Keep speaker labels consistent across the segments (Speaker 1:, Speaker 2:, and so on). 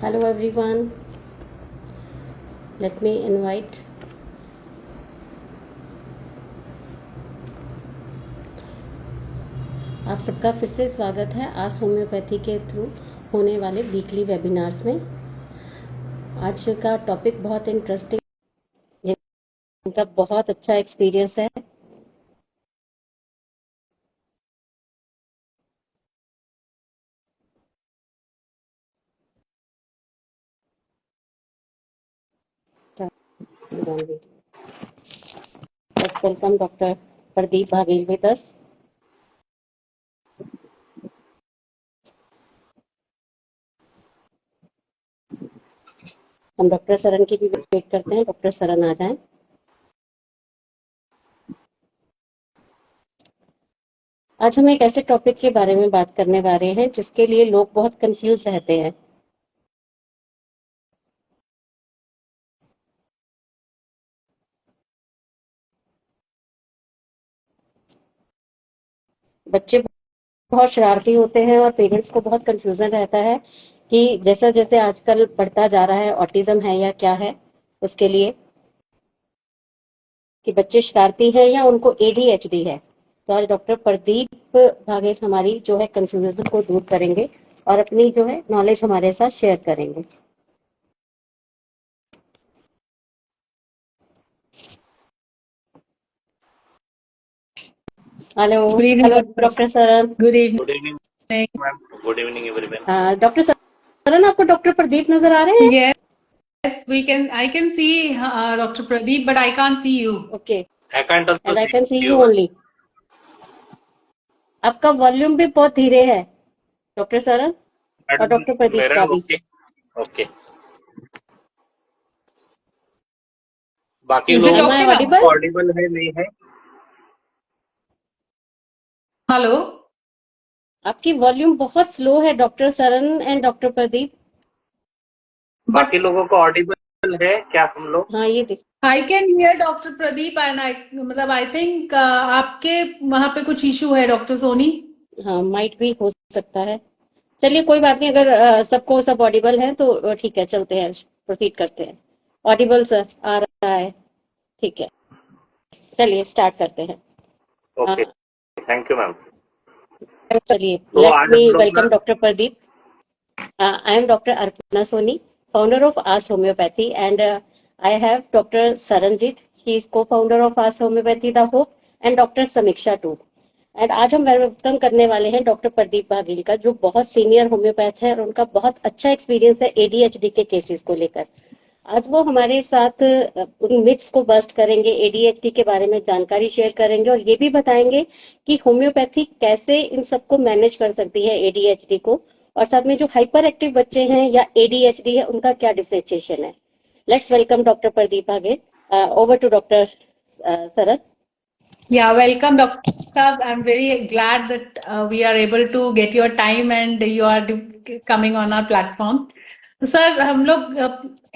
Speaker 1: Hello everyone. Let me invite आप सबका फिर से स्वागत है आज होम्योपैथी के थ्रू होने वाले वीकली वेबिनार्स में। आज का टॉपिक बहुत इंटरेस्टिंग, जिनका बहुत अच्छा एक्सपीरियंस है। Let's welcome Dr. Pradeep Bhagel with us. हम डॉक्टर सरन की भी वेट करते हैं, डॉक्टर सरन आ जाएं। आज हम एक ऐसे टॉपिक के बारे में बात करने वाले हैं जिसके लिए लोग बहुत कंफ्यूज रहते हैं। बच्चे बहुत शरारती होते हैं और पेरेंट्स को बहुत कंफ्यूजन रहता है कि जैसा जैसे आजकल बढ़ता जा रहा है ऑटिज्म है या क्या है, उसके लिए कि बच्चे शरारती हैं या उनको एडीएचडी है। तो आज डॉक्टर प्रदीप भागेल हमारी जो है कंफ्यूजन को दूर करेंगे और अपनी जो है नॉलेज हमारे साथ शेयर करेंगे। Hello
Speaker 2: Good evening,
Speaker 1: hello
Speaker 2: doctor.
Speaker 1: Doctor Saran.
Speaker 2: Good evening.
Speaker 3: Good evening ma'am. Good evening everyone.
Speaker 1: Doctor Saran, आपको डॉक्टर प्रदीप नजर आ रहे हैं?
Speaker 2: Yes, I can see Dr. Pradeep, but I can't see you.
Speaker 1: Okay,
Speaker 3: I can't also
Speaker 1: and I
Speaker 3: see
Speaker 1: can see
Speaker 3: you
Speaker 1: you only. आपका volume भी बहुत धीरे है doctor Saran, और
Speaker 3: मैडम।
Speaker 1: डॉक्टर प्रदीप
Speaker 3: मेरा
Speaker 1: का भी।
Speaker 3: Okay okay. बाकी
Speaker 2: Is it
Speaker 1: एम
Speaker 3: लोगों
Speaker 1: आई
Speaker 2: okay now?
Speaker 1: ऑडिबल?
Speaker 3: को ऑडिबल है नहीं है?
Speaker 2: Hello?
Speaker 1: आपकी वॉल्यूम बहुत स्लो है doctor Saran and doctor Pradeep.
Speaker 2: But
Speaker 3: बाकी लोगों को ऑडिबल है क्या हम लोग?
Speaker 1: हाँ, ये देख।
Speaker 2: I can hear Dr. Pradeep and मतलब I think आपके वहाँ पे कुछ इशू है डॉक्टर सोनी।
Speaker 1: हाँ, माइट भी हो सकता है। चलिए कोई बात नहीं, अगर सबको सब ऑडिबल है तो ठीक है, चलते हैं, प्रोसीड करते हैं। ऑडिबल सर आ रहा है, ठीक है, चलिए स्टार्ट करते हैं।
Speaker 3: Okay, thank you ma'am.
Speaker 1: चलिए,
Speaker 3: तो
Speaker 1: लेट
Speaker 3: आज
Speaker 1: मी
Speaker 3: हम लोग
Speaker 1: welcome doctor Pradeep. I am Dr. Arpana Soni, founder of Ars Homeopathy, and I have Dr. Saranjit. She is co-founder of Ars Homeopathy, The Hope, and Dr. Samiksha too. And आज हम welcome करने वाले हैं doctor Pradeep भागेल का, जो बहुत senior homeopath है और उनका बहुत अच्छा एक्सपीरियंस है एडीएचडी के केसेस को लेकर। आज वो हमारे साथ उन मिथ्स को बस्ट करेंगे, एडीएचडी के बारे में जानकारी शेयर करेंगे और ये भी बताएंगे कि होम्योपैथी कैसे इन सबको मैनेज कर सकती है एडीएचडी को, और साथ में जो हाइपर एक्टिव बच्चे हैं या एडीएचडी है उनका क्या डिफरेंशिएशन है। Let's welcome doctor Pradeep Bhagel. Over to doctor Saran.
Speaker 2: Yeah, welcome Dr. Saab. I'm very glad that we are able to get your time and you are coming on our platform. तो sir हम लोग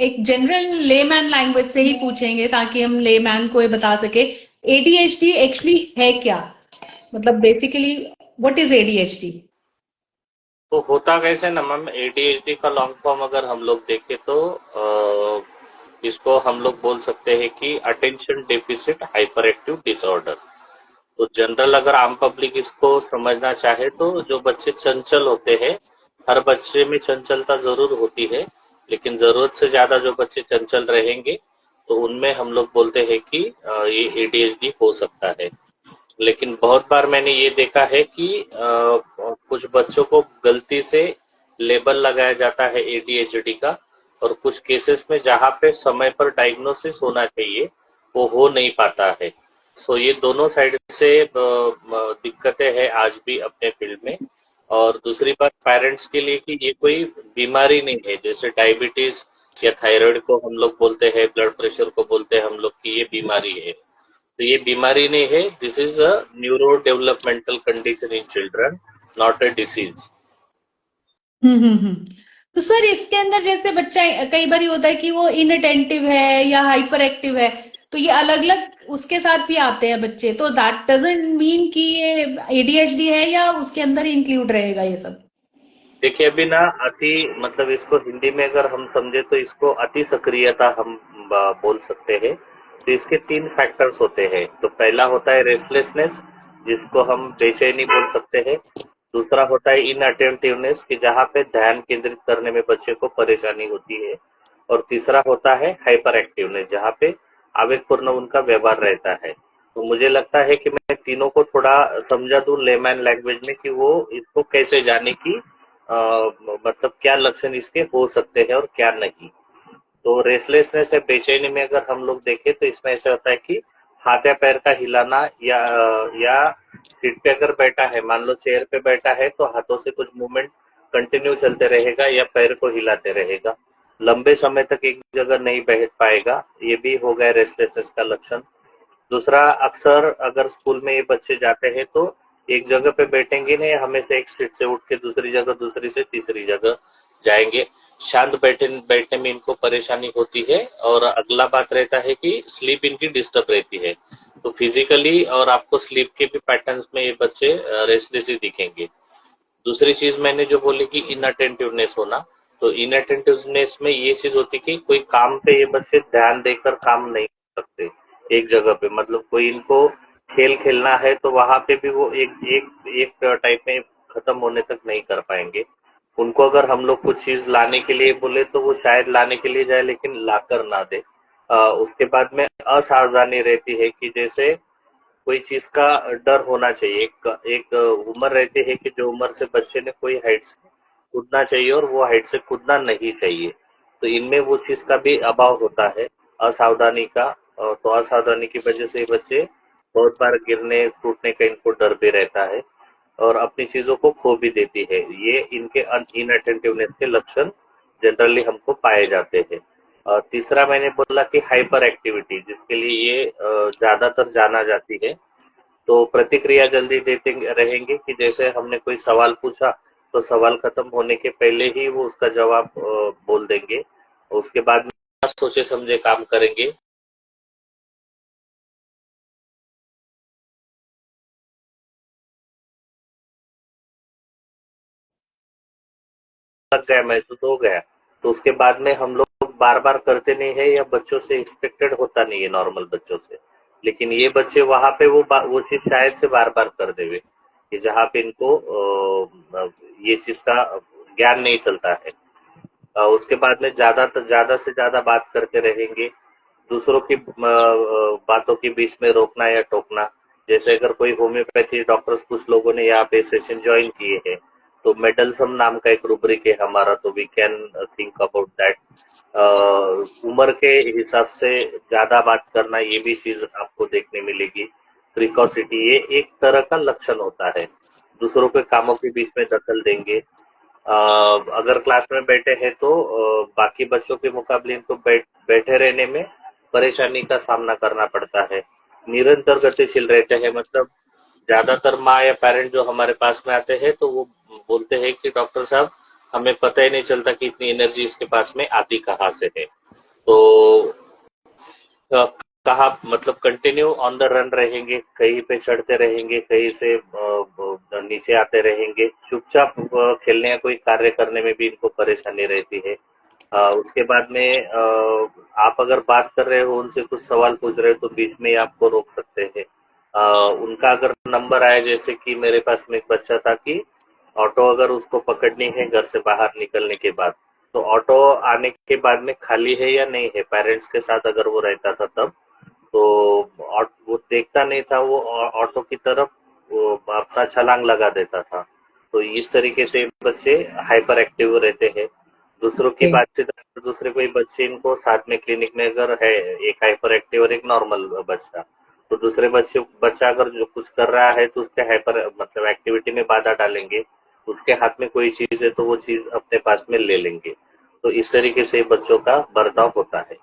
Speaker 2: एक general layman language से ही पूछेंगे ताकि हम layman को ये बता सके एडीएचडी एक्चुअली है क्या, मतलब बेसिकली व्हाट इज एडीएचडी।
Speaker 3: तो होता कैसे ना मैम, एडीएचडी का लॉन्ग फॉर्म अगर हम लोग देखें तो इसको हम लोग बोल सकते हैं कि attention deficit hyper active disorder. तो जनरल अगर आम पब्लिक इसको समझना चाहे तो जो बच्चे चंचल होते हैं, हर बच्चे में चंचलता जरूर होती है, लेकिन जरूरत से ज्यादा जो बच्चे चंचल रहेंगे तो उनमें हम लोग बोलते हैं कि ये एडीएचडी हो सकता है। लेकिन बहुत बार मैंने ये देखा है कि कुछ बच्चों को गलती से लेबल लगाया जाता है एडीएचडी का, और कुछ केसेस में जहाँ पे समय पर डायग्नोसिस होना चाहिए वो हो नहीं पाता है। सो ये दोनों साइड से दिक्कतें हैं आज भी अपने फील्ड में। और दूसरी बात पेरेंट्स के लिए कि ये कोई बीमारी नहीं है, जैसे डायबिटीज या थायराइड को हम लोग बोलते हैं, ब्लड प्रेशर को बोलते हैं हम लोग कि ये बीमारी है। तो ये बीमारी नहीं है, this is a neuro developmental condition in children, not a disease.
Speaker 2: Hmm. तो सर इसके अंदर जैसे बच्चा कई बार होता है कि वो इनअटेंटिव है या हाइपर एक्टिव है, तो ये अलग अलग उसके साथ भी आते हैं बच्चे, तो दैट डजंट मीन कि ये एडीएचडी है या उसके अंदर इंक्लूड रहेगा ये सब।
Speaker 3: देखिए अभी ना अति मतलब इसको हिंदी में अगर हम समझे तो इसको अति सक्रियता हम बोल सकते हैं। तो इसके 3 फैक्टर्स होते हैं। तो पहला होता है रेस्टलेसनेस, जिसको हम बेचैनी बोल सकते हैं। दूसरा होता है इनअटेंटिवनेस कि जहाँ पे ध्यान केंद्रित करने में बच्चे को परेशानी होती है। और तीसरा होता है हाइपर एक्टिवनेस, जहाँ पे आवेगपूर्ण उनका व्यवहार रहता है। तो मुझे लगता है कि मैं तीनों को थोड़ा समझा दूं लेमैन लैंग्वेज में कि वो इसको कैसे जाने की मतलब क्या लक्षण इसके हो सकते हैं और क्या नहीं। तो रेस्टलेसनेस या बेचैनी में अगर हम लोग देखें तो इसमें ऐसा होता है कि हाथ या पैर का हिलाना या सीट पे अगर बैठा है, मान लो चेयर पे बैठा है तो हाथों से कुछ मूवमेंट कंटिन्यू चलते रहेगा या पैर को हिलाते रहेगा। लंबे समय तक एक जगह नहीं बैठ पाएगा, ये भी हो गया रेस्टलेसनेस का लक्षण। दूसरा, अक्सर अगर स्कूल में ये बच्चे जाते हैं तो एक जगह पे बैठेंगे नहीं, हमेशा एक सीट से उठ के दूसरी जगह, दूसरी से तीसरी जगह जाएंगे। शांत बैठने में इनको परेशानी होती है। और अगला बात रहता है कि स्लीप इनकी डिस्टर्ब रहती है। तो फिजिकली और आपको स्लीप के भी पैटर्न्स में ये बच्चे रेस्टलेस ही दिखेंगे। दूसरी चीज मैंने जो बोली कि इनअटेंटिवनेस होना, तो इनअटेंटिवनेस में ये चीज होती है कि कोई काम पे ये बच्चे ध्यान देकर काम नहीं कर सकते एक जगह पे। मतलब कोई इनको खेल खेलना है तो वहां पे भी वो एक एक एक टाइप में खत्म होने तक नहीं कर पाएंगे। उनको अगर हम लोग कुछ चीज लाने के लिए बोले तो वो शायद लाने के लिए जाए लेकिन लाकर ना दे। उसके बाद में असावधानी रहती है कि जैसे कोई चीज का डर होना चाहिए। एक एक उम्र रहती है कि जो उम्र से बच्चे ने कोई हाइट से कूदना चाहिए और वो हाइट से कूदना नहीं चाहिए। तो इनमें वो चीज का भी अभाव होता है, असावधानी का। तो असावधानी की वजह से बच्चे बहुत बार गिरने टूटने का इनको डर भी रहता है और अपनी चीजों को खो भी देती है। ये इनके इनअटेंटिवनेस के लक्षण जनरली हमको पाए जाते हैं। तीसरा मैंने बोला कि हाइपर एक्टिविटी, जिसके लिए ये ज्यादातर जाना जाती है। तो प्रतिक्रिया जल्दी देते रहेंगे कि जैसे हमने कोई सवाल पूछा तो सवाल खत्म होने के पहले ही वो उसका जवाब बोल देंगे। उसके बाद में सोचे समझे काम करेंगे। लग गया, महसूस हो गया, तो उसके बाद में हम लोग बार बार करते नहीं है या बच्चों से एक्सपेक्टेड होता नहीं है नॉर्मल बच्चों से। लेकिन ये बच्चे वहां पे वो चीज शायद से बार बार कर देवे कि जहाँ पे इनको ये चीज का ज्ञान नहीं चलता है। उसके बाद में ज्यादा से ज्यादा बात करते रहेंगे। दूसरों की बातों के बीच में रोकना या टोकना। जैसे अगर कोई होम्योपैथी डॉक्टर्स कुछ लोगों ने यहाँ पे सेशन ज्वाइन किए हैं तो मेडलसम नाम का एक रूब्रिक है हमारा, तो we can think about that. उम्र के हिसाब से ज्यादा बात करना, ये भी चीज आपको देखने मिलेगी। प्रिकॉसिटी, ये एक तरह का लक्षण होता है। दूसरों के कामों के बीच में दखल देंगे। अगर क्लास में बैठे हैं तो बाकी बच्चों के मुकाबले इनको बैठे रहने में परेशानी का सामना करना पड़ता है। निरंतर गतिशील रहते हैं, मतलब ज्यादातर माँ या पेरेंट जो हमारे पास में आते हैं तो वो बोलते हैं कि डॉक्टर साहब हमें पता ही नहीं चलता कि इतनी एनर्जी इसके पास में आती कहाँ से है। तो कहा मतलब कंटिन्यू ऑन द रन रहेंगे, कहीं पे चढ़ते रहेंगे, कहीं से नीचे आते रहेंगे। चुपचाप खेलने या कोई कार्य करने में भी इनको परेशानी रहती है। उसके बाद में आप अगर बात कर रहे हो, उनसे कुछ सवाल पूछ रहे हो तो बीच में ही आपको रोक सकते हैं। उनका अगर नंबर आए, जैसे कि मेरे पास में एक बच्चा था कि ऑटो अगर उसको पकड़नी है घर से बाहर निकलने के बाद, तो ऑटो आने के बाद में खाली है या नहीं है, पेरेंट्स के साथ अगर वो रहता था तब, तो वो देखता नहीं था, वो ऑटो की तरफ वो अपना छलांग लगा देता था। तो इस तरीके से बच्चे हाइपर एक्टिव रहते हैं। दूसरों की बातचीत, दूसरे कोई बच्चे इनको साथ में क्लिनिक में अगर है, एक हाइपर एक्टिव और एक नॉर्मल बच्चा, तो दूसरे बच्चा अगर जो कुछ कर रहा है तो उसके हाइपर मतलब एक्टिविटी में बाधा डालेंगे। उसके हाथ में कोई चीज है तो वो चीज अपने पास में ले लेंगे। तो इस तरीके से बच्चों का बर्ताव होता है।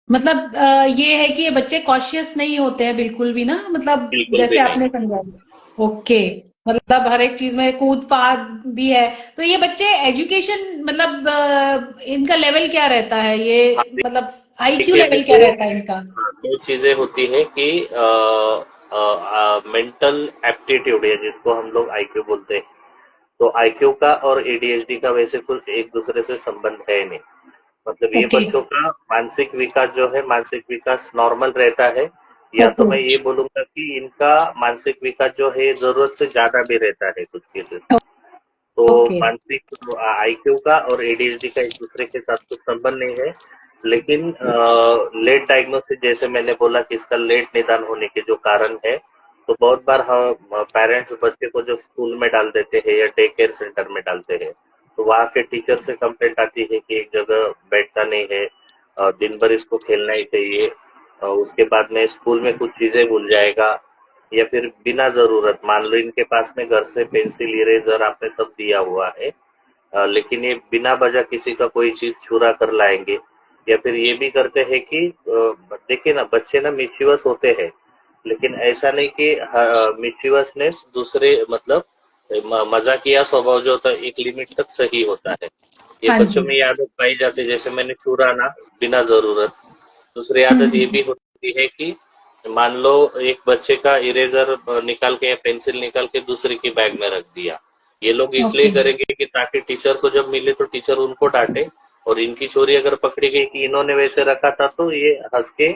Speaker 2: मतलब ये है कि ये बच्चे कॉशियस नहीं होते हैं बिल्कुल भी ना, मतलब
Speaker 3: बिल्कुल
Speaker 2: जैसे
Speaker 3: भी नहीं।
Speaker 2: आपने समझाया। ओके। मतलब हर एक चीज में कूद फाद भी है। तो ये बच्चे एजुकेशन मतलब इनका लेवल क्या रहता है,
Speaker 3: हाँ,
Speaker 2: ये मतलब आईक्यू
Speaker 3: देखिए
Speaker 2: लेवल क्या
Speaker 3: देखो,
Speaker 2: रहता है इनका?
Speaker 3: हाँ, दो चीजें होती है कि मेंटल एप्टीट्यूड है जिसको हम लोग आईक्यू बोलते हैं। तो आईक्यू का और एडीएचडी का वैसे कुछ एक दूसरे से संबंध है नहीं। मतलब ये
Speaker 2: ओके
Speaker 3: बच्चों का मानसिक विकास जो है, मानसिक विकास नॉर्मल रहता है, या तो मैं
Speaker 2: ओके
Speaker 3: ये बोलूंगा कि इनका मानसिक विकास जो है जरूरत से ज्यादा भी रहता है कुछ केसेस। तो
Speaker 2: ओके
Speaker 3: मानसिक आईक्यू का और एडीएचडी का एक दूसरे के साथ कुछ संबंध नहीं है, लेकिन लेट डायग्नोसिस, जैसे मैंने बोला कि इसका लेट निदान होने के जो कारण है, तो बहुत बार हम पेरेंट्स बच्चे को जो स्कूल में डाल देते हैं या डे केयर सेंटर में डालते हैं, तो वहाँ के टीचर से कंप्लेंट आती है कि एक जगह बैठता नहीं है, दिन भर इसको खेलना ही चाहिए, उसके बाद में स्कूल में कुछ चीजें भूल जाएगा, या फिर बिना जरूरत, मान लो इनके पास में घर से पेंसिल इरेजर आपने सब दिया हुआ है, लेकिन ये बिना वजह किसी का कोई चीज चुरा कर लाएंगे, या फिर ये भी करते हैं कि देखिए ना, बच्चे ना मिस्चीवस होते हैं, लेकिन ऐसा नहीं कि मिस्चीवसनेस दूसरे मतलब मजाकिया स्वभाव जो होता है एक लिमिट तक सही होता है। ये
Speaker 2: हाँ
Speaker 3: बच्चों
Speaker 2: जी
Speaker 3: में ये आदत पाई जाती है, जैसे मैंने चुराना बिना जरूरत। दूसरी आदत ये भी होती है कि मान लो एक बच्चे का इरेजर निकाल के या पेंसिल निकाल के दूसरे की बैग में रख दिया, ये लोग इसलिए
Speaker 2: ओके
Speaker 3: करेंगे कि ताकि टीचर को जब मिले तो टीचर उनको डांटे, और इनकी चोरी अगर पकड़ी गई कि इन्होंने वैसे रखा था तो ये हंस के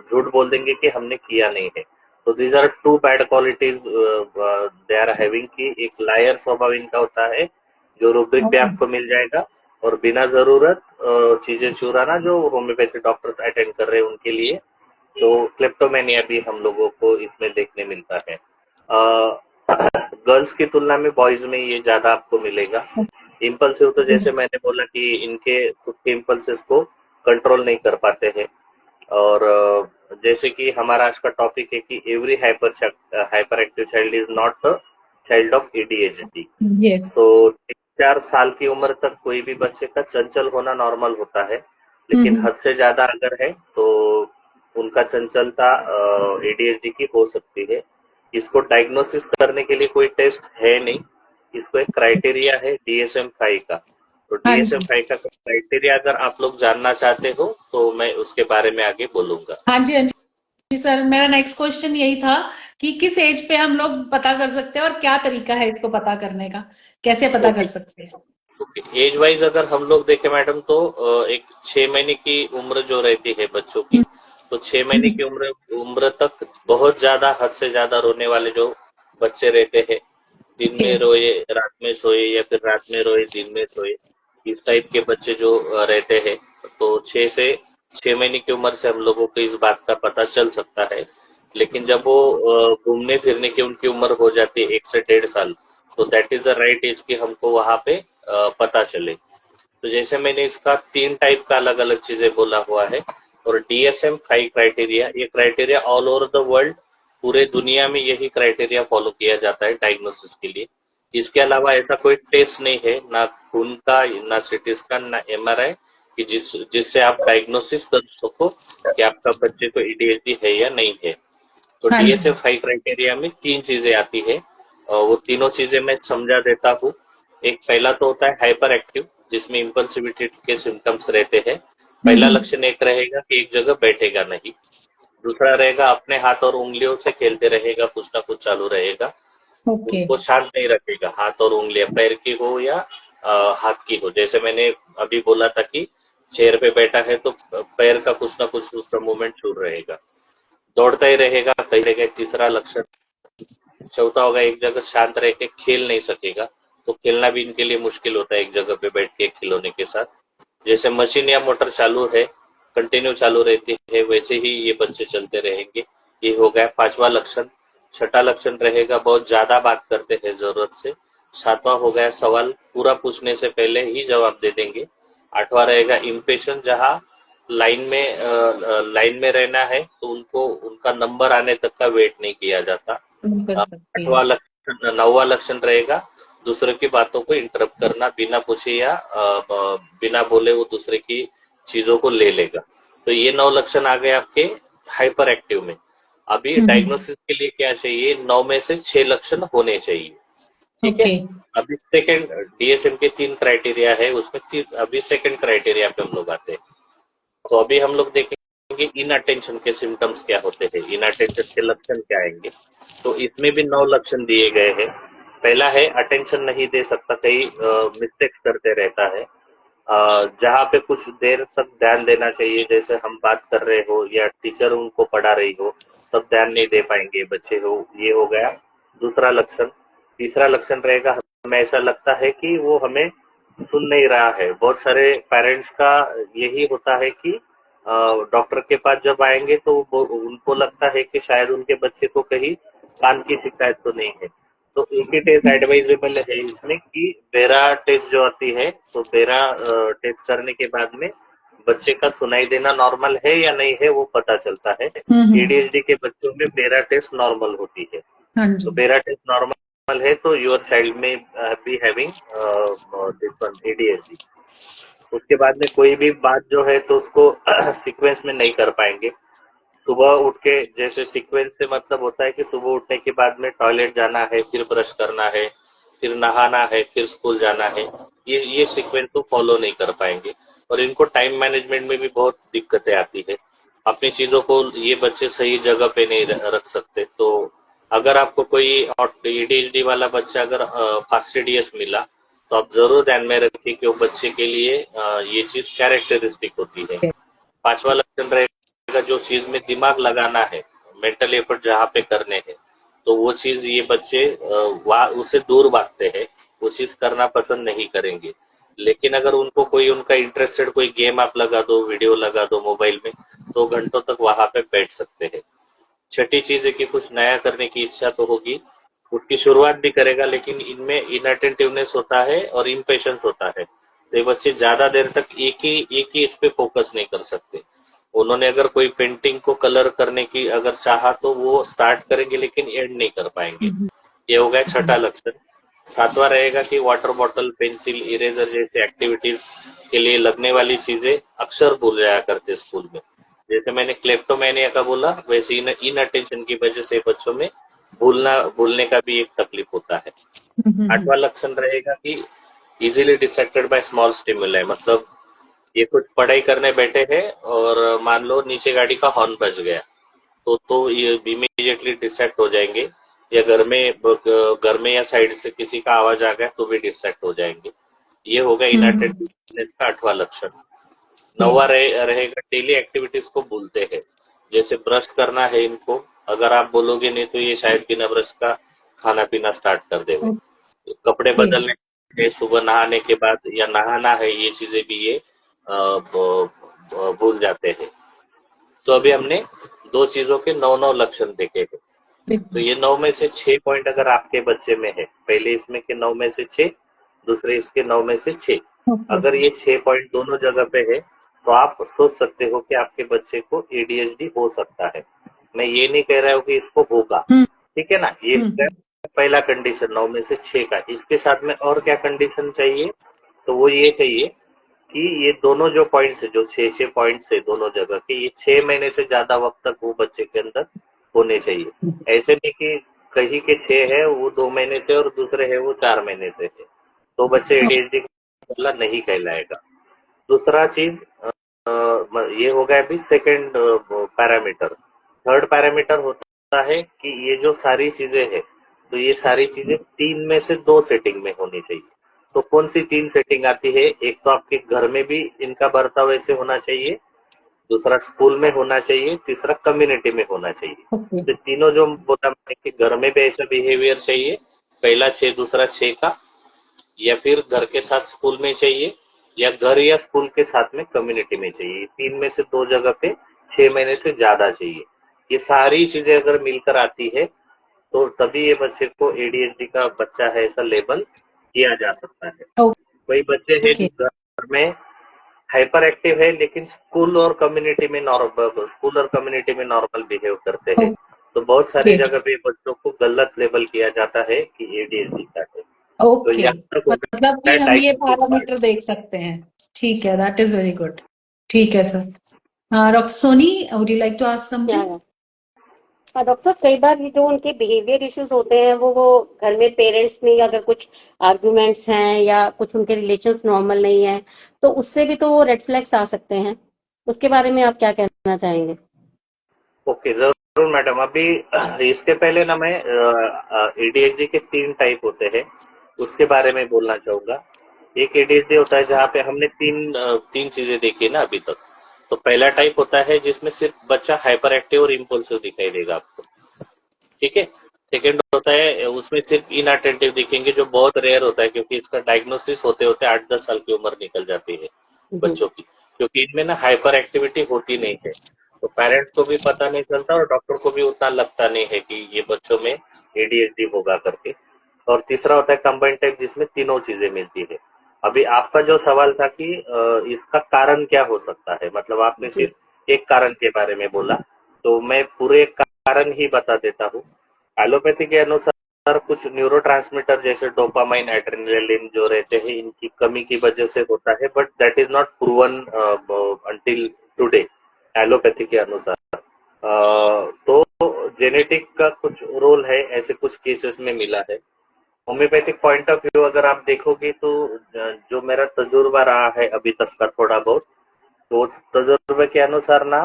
Speaker 3: झूठ बोल देंगे कि हमने किया नहीं है। तो these are two bad qualities they are having, कि एक लायर स्वभाव इनका होता है, जो रूब्रिक भी
Speaker 2: ओके
Speaker 3: आपको मिल जाएगा, और बिना जरूरत चीजें चुराना जो होम्योपैथी डॉक्टर्स अटेंड कर रहे हैं उनके लिए। तो क्लेप्टोमेनिया भी हम लोगों को इसमें देखने मिलता है। गर्ल्स की तुलना में बॉयज में ये ज्यादा आपको मिलेगा। इम्पल्सिव तो जैसे मैंने बोला कि इनके खुद के इम्पल्सेस को कंट्रोल नहीं कर पाते हैं, और जैसे कि हमारा आज का टॉपिक है कि every hyper active child is not a child of ADHD.
Speaker 2: Yes
Speaker 3: तो 4 साल की उम्र तक कोई भी बच्चे का चंचल होना नॉर्मल होता है, लेकिन हद से ज्यादा अगर है तो उनका चंचलता एडीएचडी की हो सकती है। इसको डायग्नोसिस करने के लिए कोई टेस्ट है नहीं, इसको एक क्राइटेरिया है DSM-5 का। तो
Speaker 2: हाँ जी
Speaker 3: DSM-5 का क्राइटेरिया अगर आप लोग जानना चाहते हो तो मैं उसके बारे में आगे बोलूंगा।
Speaker 2: हाँ जी हाँ जी सर, मेरा नेक्स्ट क्वेश्चन यही था कि किस एज पे हम लोग पता कर सकते हैं और क्या तरीका है इसको पता करने का, कैसे पता कर
Speaker 3: ओके,
Speaker 2: सकते हैं?
Speaker 3: एज वाइज अगर हम लोग देखें मैडम, तो एक 6 महीने की उम्र जो रहती है बच्चों की, तो 6 महीने की उम्र उम्र तक बहुत ज्यादा, हद से ज्यादा रोने वाले जो बच्चे रहते हैं, दिन में रोए रात में सोए, या फिर रात में रोए दिन में सोए, इस टाइप के बच्चे जो रहते हैं, तो 6 महीने की उम्र से हम लोगों को इस बात का पता चल सकता है। लेकिन जब वो घूमने फिरने की उनकी उम्र हो जाती है 1 से 1.5 साल, तो that is the right age कि हमको वहां पे पता चले। तो जैसे मैंने इसका 3 टाइप का अलग अलग चीजें बोला हुआ है, और DSM-5 क्राइटेरिया, ये criteria all over the world, पूरे दुनिया में यही क्राइटेरिया फॉलो किया जाता है डायग्नोसिस के लिए। इसके अलावा ऐसा कोई टेस्ट नहीं है, ना खून का, ना सीटी स्कैन, ना MRI, कि जिससे आप डायग्नोसिस कर सको कि आपका बच्चे को एडीएचडी है या नहीं है। तो
Speaker 2: हाँ जी
Speaker 3: DSM-5 क्राइटेरिया में 3 चीजें आती है, और वो तीनों चीजें मैं समझा देता हूँ। एक पहला तो होता है हाइपर एक्टिव, जिसमें इम्पल्सिविटी के सिम्टम्स रहते हैं। पहला लक्षण एक रहेगा कि एक जगह बैठेगा नहीं। दूसरा रहेगा अपने हाथ और उंगलियों से खेलते रहेगा, कुछ ना कुछ चालू रहेगा,
Speaker 2: ओके
Speaker 3: उनको शांत नहीं रखेगा, हाथ और उंगलियां पैर की हो या हाथ की हो। जैसे मैंने अभी बोला था कि चेयर पे बैठा है तो पैर का कुछ ना कुछ उसका मूवमेंट शुरू रहेगा, दौड़ता ही रहेगा, कहीं रहेगा। तीसरा लक्षण, चौथा होगा एक जगह शांत रह के खेल नहीं सकेगा, तो खेलना भी इनके लिए मुश्किल होता है एक जगह पे बैठ के खिलौने के साथ। जैसे मशीन या मोटर चालू है, कंटिन्यू चालू रहती है, वैसे ही ये बच्चे चलते रहेंगे। ये हो गया 5वां लक्षण। छठा लक्षण रहेगा बहुत ज्यादा बात करते हैं जरूरत से। 7वां हो गया सवाल पूरा पूछने से पहले ही जवाब दे देंगे। 8वां रहेगा इम्पेशेंट, जहाँ लाइन में रहना है तो उनको उनका नंबर आने तक का वेट नहीं किया जाता।
Speaker 2: कर सकती है।
Speaker 3: 9वां लक्षण रहेगा दूसरे की बातों को इंटरप्ट करना, बिना पूछे या बिना बोले वो दूसरे की चीजों को ले लेगा। तो ये 9 लक्षण आ गए आपके हाइपर एक्टिव में। अभी डायग्नोसिस के लिए क्या चाहिए, 9 में से 6 लक्षण होने चाहिए। ठीक है।
Speaker 2: ओके
Speaker 3: अभी सेकंड DSM के 3 क्राइटेरिया है, उसमें अभी सेकंड क्राइटेरिया पे हम लोग आते हैं। तो अभी हम लोग देखेंगे इन अटेंशन के सिम्टम्स क्या होते हैं, इन अटेंशन के लक्षण क्या आएंगे। तो इसमें भी 9 लक्षण दिए गए हैं। पहला है अटेंशन नहीं दे सकता, कई मिस्टेक्स करते रहता है। जहाँ पे कुछ देर तक ध्यान देना चाहिए, जैसे हम बात कर रहे हो या टीचर उनको पढ़ा रही हो, तब ध्यान नहीं दे पाएंगे बच्चे हो, ये हो गया दूसरा लक्षण। तीसरा लक्षण रहेगा, हमें ऐसा लगता है कि वो हमें सुन नहीं रहा है। बहुत सारे पेरेंट्स का यही होता है कि डॉक्टर के पास जब आएंगे तो उनको लगता है कि शायद उनके बच्चे को कहीं कान की शिकायत तो नहीं है। तो एक ही टेस्ट एडवाइजेबल है इसमें कि बेरा टेस्ट जो आती है, तो बेरा टेस्ट करने के बाद में बच्चे का सुनाई देना नॉर्मल है या नहीं है वो पता चलता है। एडीएचडी के बच्चों में बेरा टेस्ट नॉर्मल होती है।
Speaker 2: हाँ
Speaker 3: तो
Speaker 2: जी।
Speaker 3: बेरा टेस्ट नॉर्मल है तो योर चाइल्ड में be having this one ADHD. उसके बाद में कोई भी बात जो है तो उसको सीक्वेंस में नहीं कर पाएंगे। सुबह उठ के, जैसे सीक्वेंस से मतलब होता है कि सुबह उठने के बाद में टॉयलेट जाना है, फिर ब्रश करना है, फिर नहाना है, फिर स्कूल जाना है, ये सीक्वेंस तो फॉलो नहीं कर पाएंगे। और इनको टाइम मैनेजमेंट में भी बहुत दिक्कतें आती है। अपनी चीजों को ये बच्चे सही जगह पे नहीं रख सकते। तो अगर आपको कोई एडीएचडी वाला बच्चा अगर फास्टिडियस मिला, तो आप जरूर ध्यान में रखिए कि वो बच्चे के लिए ये चीज कैरेक्टरिस्टिक होती है। पांचवा लक्षण रहेगा, जो चीज में दिमाग लगाना है, मेंटल एफर्ट जहाँ पे करने हैं, तो वो चीज ये बच्चे उससे दूर भागते हैं, वो चीज करना पसंद नहीं करेंगे। लेकिन अगर उनको कोई उनका इंटरेस्टेड कोई गेम आप लगा दो, वीडियो लगा दो मोबाइल में, तो घंटों तक वहां पे बैठ सकते हैं। छठी चीज है कि कुछ नया करने की इच्छा तो होगी, उसकी शुरुआत भी करेगा, लेकिन इनमें इनअटेंटिवनेस होता है और इम्पेशंस होता है। तो ये बच्चे ज्यादा देर तक एक ही इस पे फोकस नहीं कर सकते। उन्होंने अगर कोई पेंटिंग को कलर करने की अगर चाहा तो वो स्टार्ट करेंगे लेकिन एंड नहीं कर पाएंगे। ये हो गया छठा लक्षण। सातवां रहेगा कि वाटर बॉटल, पेंसिल, इरेजर जैसे एक्टिविटीज के लिए लगने वाली चीजें अक्सर भूल जाया करते स्कूल में। जैसे मैंने क्लेप्टोमेनिया का बोला, वैसे इन अटेंशन की वजह से बच्चों में भूलने का भी एक तकलीफ होता है। आठवां लक्षण रहेगा कि easily distracted by small stimuli, मतलब ये कुछ पढ़ाई करने बैठे हैं और मान लो नीचे गाड़ी का हॉर्न बज गया, तो ये इमीडिएटली डिस्ट्रैक्ट हो जाएंगे, या घर में या साइड से किसी का आवाज आ गया तो भी डिस्ट्रैक्ट हो जाएंगे। ये हो गया इनअटेंटिवनेस का आठवां लक्षण। नौवा रहेगा डेली एक्टिविटीज को भूलते हैं। जैसे ब्रश करना है इनको, अगर आप बोलोगे नहीं तो ये शायद बिना ब्रश का खाना पीना स्टार्ट कर देंगे। कपड़े बदलने है, सुबह नहाने के बाद या नहाना है, ये चीजें भी ये भूल जाते हैं। तो अभी हमने दो चीजों के 9 लक्षण देखे हैं। तो ये 9 में से 6 पॉइंट अगर आपके बच्चे में है, पहले इसमें के 9 में से 6, दूसरे इसके 9 में से 6, अगर ये 6 पॉइंट दोनों जगह पे है, तो आप सोच सकते हो कि आपके बच्चे को एडीएचडी हो सकता है। मैं ये नहीं कह रहा हूँ कि इसको होगा, ठीक है ना। ये पहला कंडीशन 9 में से 6 का। इसके साथ में और क्या कंडीशन चाहिए, तो वो ये चाहिए कि ये दोनों जो पॉइंट्स है, जो 6 पॉइंट्स है दोनों जगह के, ये 6 महीने से ज्यादा वक्त तक वो बच्चे के अंदर होने चाहिए। ऐसे नहीं कि कहीं के 6 है वो 2 महीने से और दूसरे है वो 4 महीने से है, तो बच्चे एडीएचडी वाला नहीं कहलाएगा। दूसरा चीज ये हो गया अभी सेकेंड पैरामीटर। थर्ड पैरामीटर होता है कि ये जो सारी चीजें है, तो ये सारी चीजें 3 में से 2 सेटिंग में होनी चाहिए। तो कौन सी 3 सेटिंग आती है, एक तो आपके घर में भी इनका बर्ताव ऐसे होना चाहिए, दूसरा स्कूल में होना चाहिए, तीसरा कम्युनिटी में होना चाहिए। तो तीनों जो बोला मैंने कि घर में भी ऐसा बिहेवियर चाहिए, पहला 6 दूसरा 6 का, या फिर घर के साथ स्कूल में चाहिए, या घर या स्कूल के साथ में कम्युनिटी में चाहिए। 3 में से 2 जगह पे 6 महीने से ज्यादा चाहिए। ये सारी चीजें अगर मिलकर आती है तो तभी ये बच्चे को एडीएचडी का बच्चा है ऐसा लेबल किया जा सकता है। कोई बच्चे हैं जो घर में हाइपर एक्टिव है लेकिन स्कूल और कम्युनिटी में नॉर्मल बिहेव करते हैं, तो बहुत सारी जगह पे बच्चों को गलत लेबल किया जाता है कि एडीएचडी का है।
Speaker 2: ओके, मतलब कि हम ये पैरामीटर देख सकते हैं। ठीक है, दैट इज वेरी गुड। ठीक है sir. Doctor Soni, would you like to ask something?
Speaker 1: Doctor साहब, कई बार ये जो उनके बिहेवियर इश्यूज होते हैं वो घर में पेरेंट्स में अगर कुछ आर्ग्यूमेंट्स हैं या कुछ उनके रिलेशंस नॉर्मल नहीं है, तो उससे भी तो वो रेड फ्लैग्स आ सकते हैं। उसके बारे में आप क्या कहना चाहेंगे?
Speaker 3: ओके, जरूर जरूर मैडम। अभी इसके पहले ना मैं एडीएचडी के 3 टाइप होते हैं उसके बारे में बोलना चाहूंगा। एक एडीएचडी होता है जहाँ पे हमने तीन चीजें देखी ना अभी तक। तो पहला टाइप होता है जिसमें सिर्फ बच्चा हाइपर एक्टिव और इम्पल्सिव दिखाई देगा आपको, ठीक है। सेकेंड होता है उसमें सिर्फ इनअटेंटिव दिखेंगे, जो बहुत रेयर होता है क्योंकि इसका डायग्नोसिस होते होते 8-10 साल की उम्र निकल जाती है बच्चों की, क्योंकि इनमें ना हाइपर एक्टिविटी होती नहीं है। तो पेरेंट्स को भी पता नहीं चलता और डॉक्टर को भी उतना लगता नहीं है कि ये बच्चों में एडीएचडी होगा करके। और तीसरा होता है कंबाइंड टाइप जिसमें तीनों चीजें मिलती है। अभी आपका जो सवाल था कि इसका कारण क्या हो सकता है, मतलब आपने सिर्फ एक कारण के बारे में बोला, तो मैं पूरे कारण ही बता देता हूँ। एलोपैथी के अनुसार कुछ न्यूरोट्रांसमीटर जैसे डोपामाइन, एड्रेनालिन जो रहते हैं, इनकी कमी की वजह से होता है, but that is not proven until today allopathy के अनुसार। तो जेनेटिक का कुछ रोल है, ऐसे कुछ केसेस में मिला है। होम्योपैथिक पॉइंट ऑफ व्यू अगर आप देखोगे तो जो मेरा तजुर्बा रहा है अभी तक का थोड़ा बहुत, तो तजुर्बे के अनुसार ना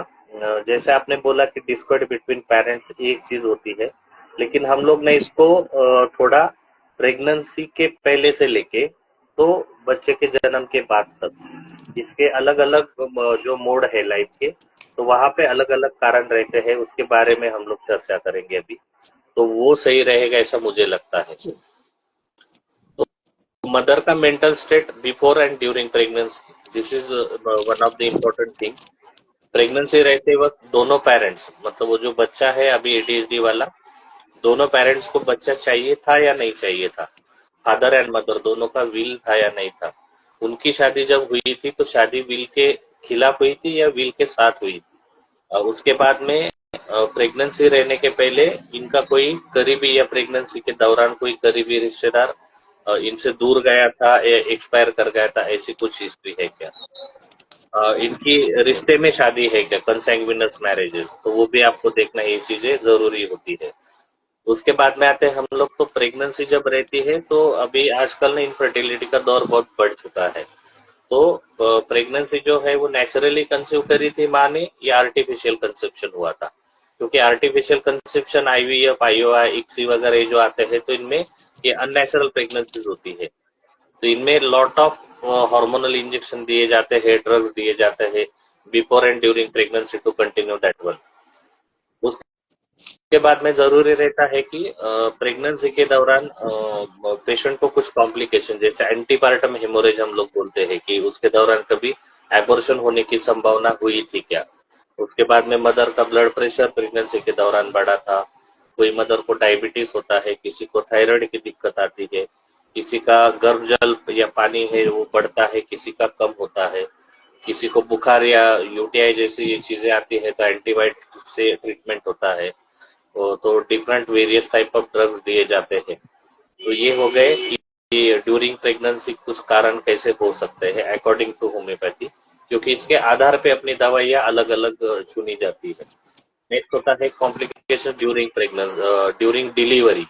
Speaker 3: जैसे आपने बोला कि डिस्कॉर्ड बिटवीन पेरेंट्स एक चीज होती है, लेकिन हम लोग ने इसको थोड़ा प्रेगनेंसी के पहले से लेके तो बच्चे के जन्म के बाद तक इसके अलग अलग जो मोड है लाइफ के, तो वहां पे अलग अलग कारण रहते हैं, उसके बारे में हम लोग चर्चा करेंगे अभी। तो वो सही रहेगा ऐसा मुझे लगता है। तो मदर का mental state before and during pregnancy, this is one of the important thing. Pregnancy रहते वक्त दोनों पेरेंट्स, मतलब वो जो बच्चा है अभी एडीएचडी वाला, दोनों पेरेंट्स को बच्चा चाहिए था या नहीं चाहिए था, फादर एंड मदर दोनों का विल था या नहीं था। उनकी शादी जब हुई थी तो शादी विल के खिलाफ हुई थी या विल के साथ हुई थी। उसके बाद में प्रेगनेंसी रहने के पहले इनका कोई करीबी या प्रेगनेंसी के दौरान कोई करीबी रिश्तेदार इनसे दूर गया था या एक्सपायर कर गया था, ऐसी कुछ हिस्ट्री है क्या? इनकी रिश्ते में शादी है क्या, कंसैंग्विनस मैरिजेस, तो वो भी आपको देखना, ये चीजें जरूरी होती है। उसके बाद में आते हैं हम लोग, तो प्रेगनेंसी जब रहती है तो अभी आजकल ना इनफर्टिलिटी का दौर बहुत बढ़ चुका है। तो प्रेगनेंसी जो है वो नेचुरली कंसीव करी थी माँ ने या आर्टिफिशियल कंसेप्शन हुआ था? क्योंकि artificial conception, IVF, IOI, ICSI वगैरह जो आते हैं, तो इनमें ये अननेचुरल प्रेगनेंसी होती है। तो इनमें लॉट ऑफ हार्मोनल इंजेक्शन दिए जाते हैं, ड्रग्स दिए जाते हैं before and during pregnancy to continue that one. उसके बाद में जरूरी रहता है कि प्रेगनेंसी के दौरान पेशेंट को कुछ कॉम्प्लिकेशन जैसे एंटीपार्टम हेमोरेज हम लोग बोलते हैं कि उसके दौरान कभी एबॉर्शन होने की संभावना हुई थी क्या। उसके बाद में मदर का ब्लड प्रेशर प्रेगनेंसी के दौरान बढ़ा था, कोई मदर को डायबिटीज होता है, किसी को थायराइड की दिक्कत आती है, किसी का गर्भ जल या पानी है वो बढ़ता है, किसी का कम होता है, किसी को बुखार या यूटीआई जैसी ये चीजें आती है तो एंटीबायोटिक से ट्रीटमेंट होता है। तो different various type of drugs दिए जाते हैं। तो ये हो गए कि ड्यूरिंग प्रेगनेंसी कुछ कारण कैसे हो सकते हैं अकॉर्डिंग टू होम्योपैथी, क्योंकि इसके आधार पे अपनी दवाइयाँ अलग अलग चुनी जाती है। नेक्स्ट होता है complication during pregnancy, during delivery.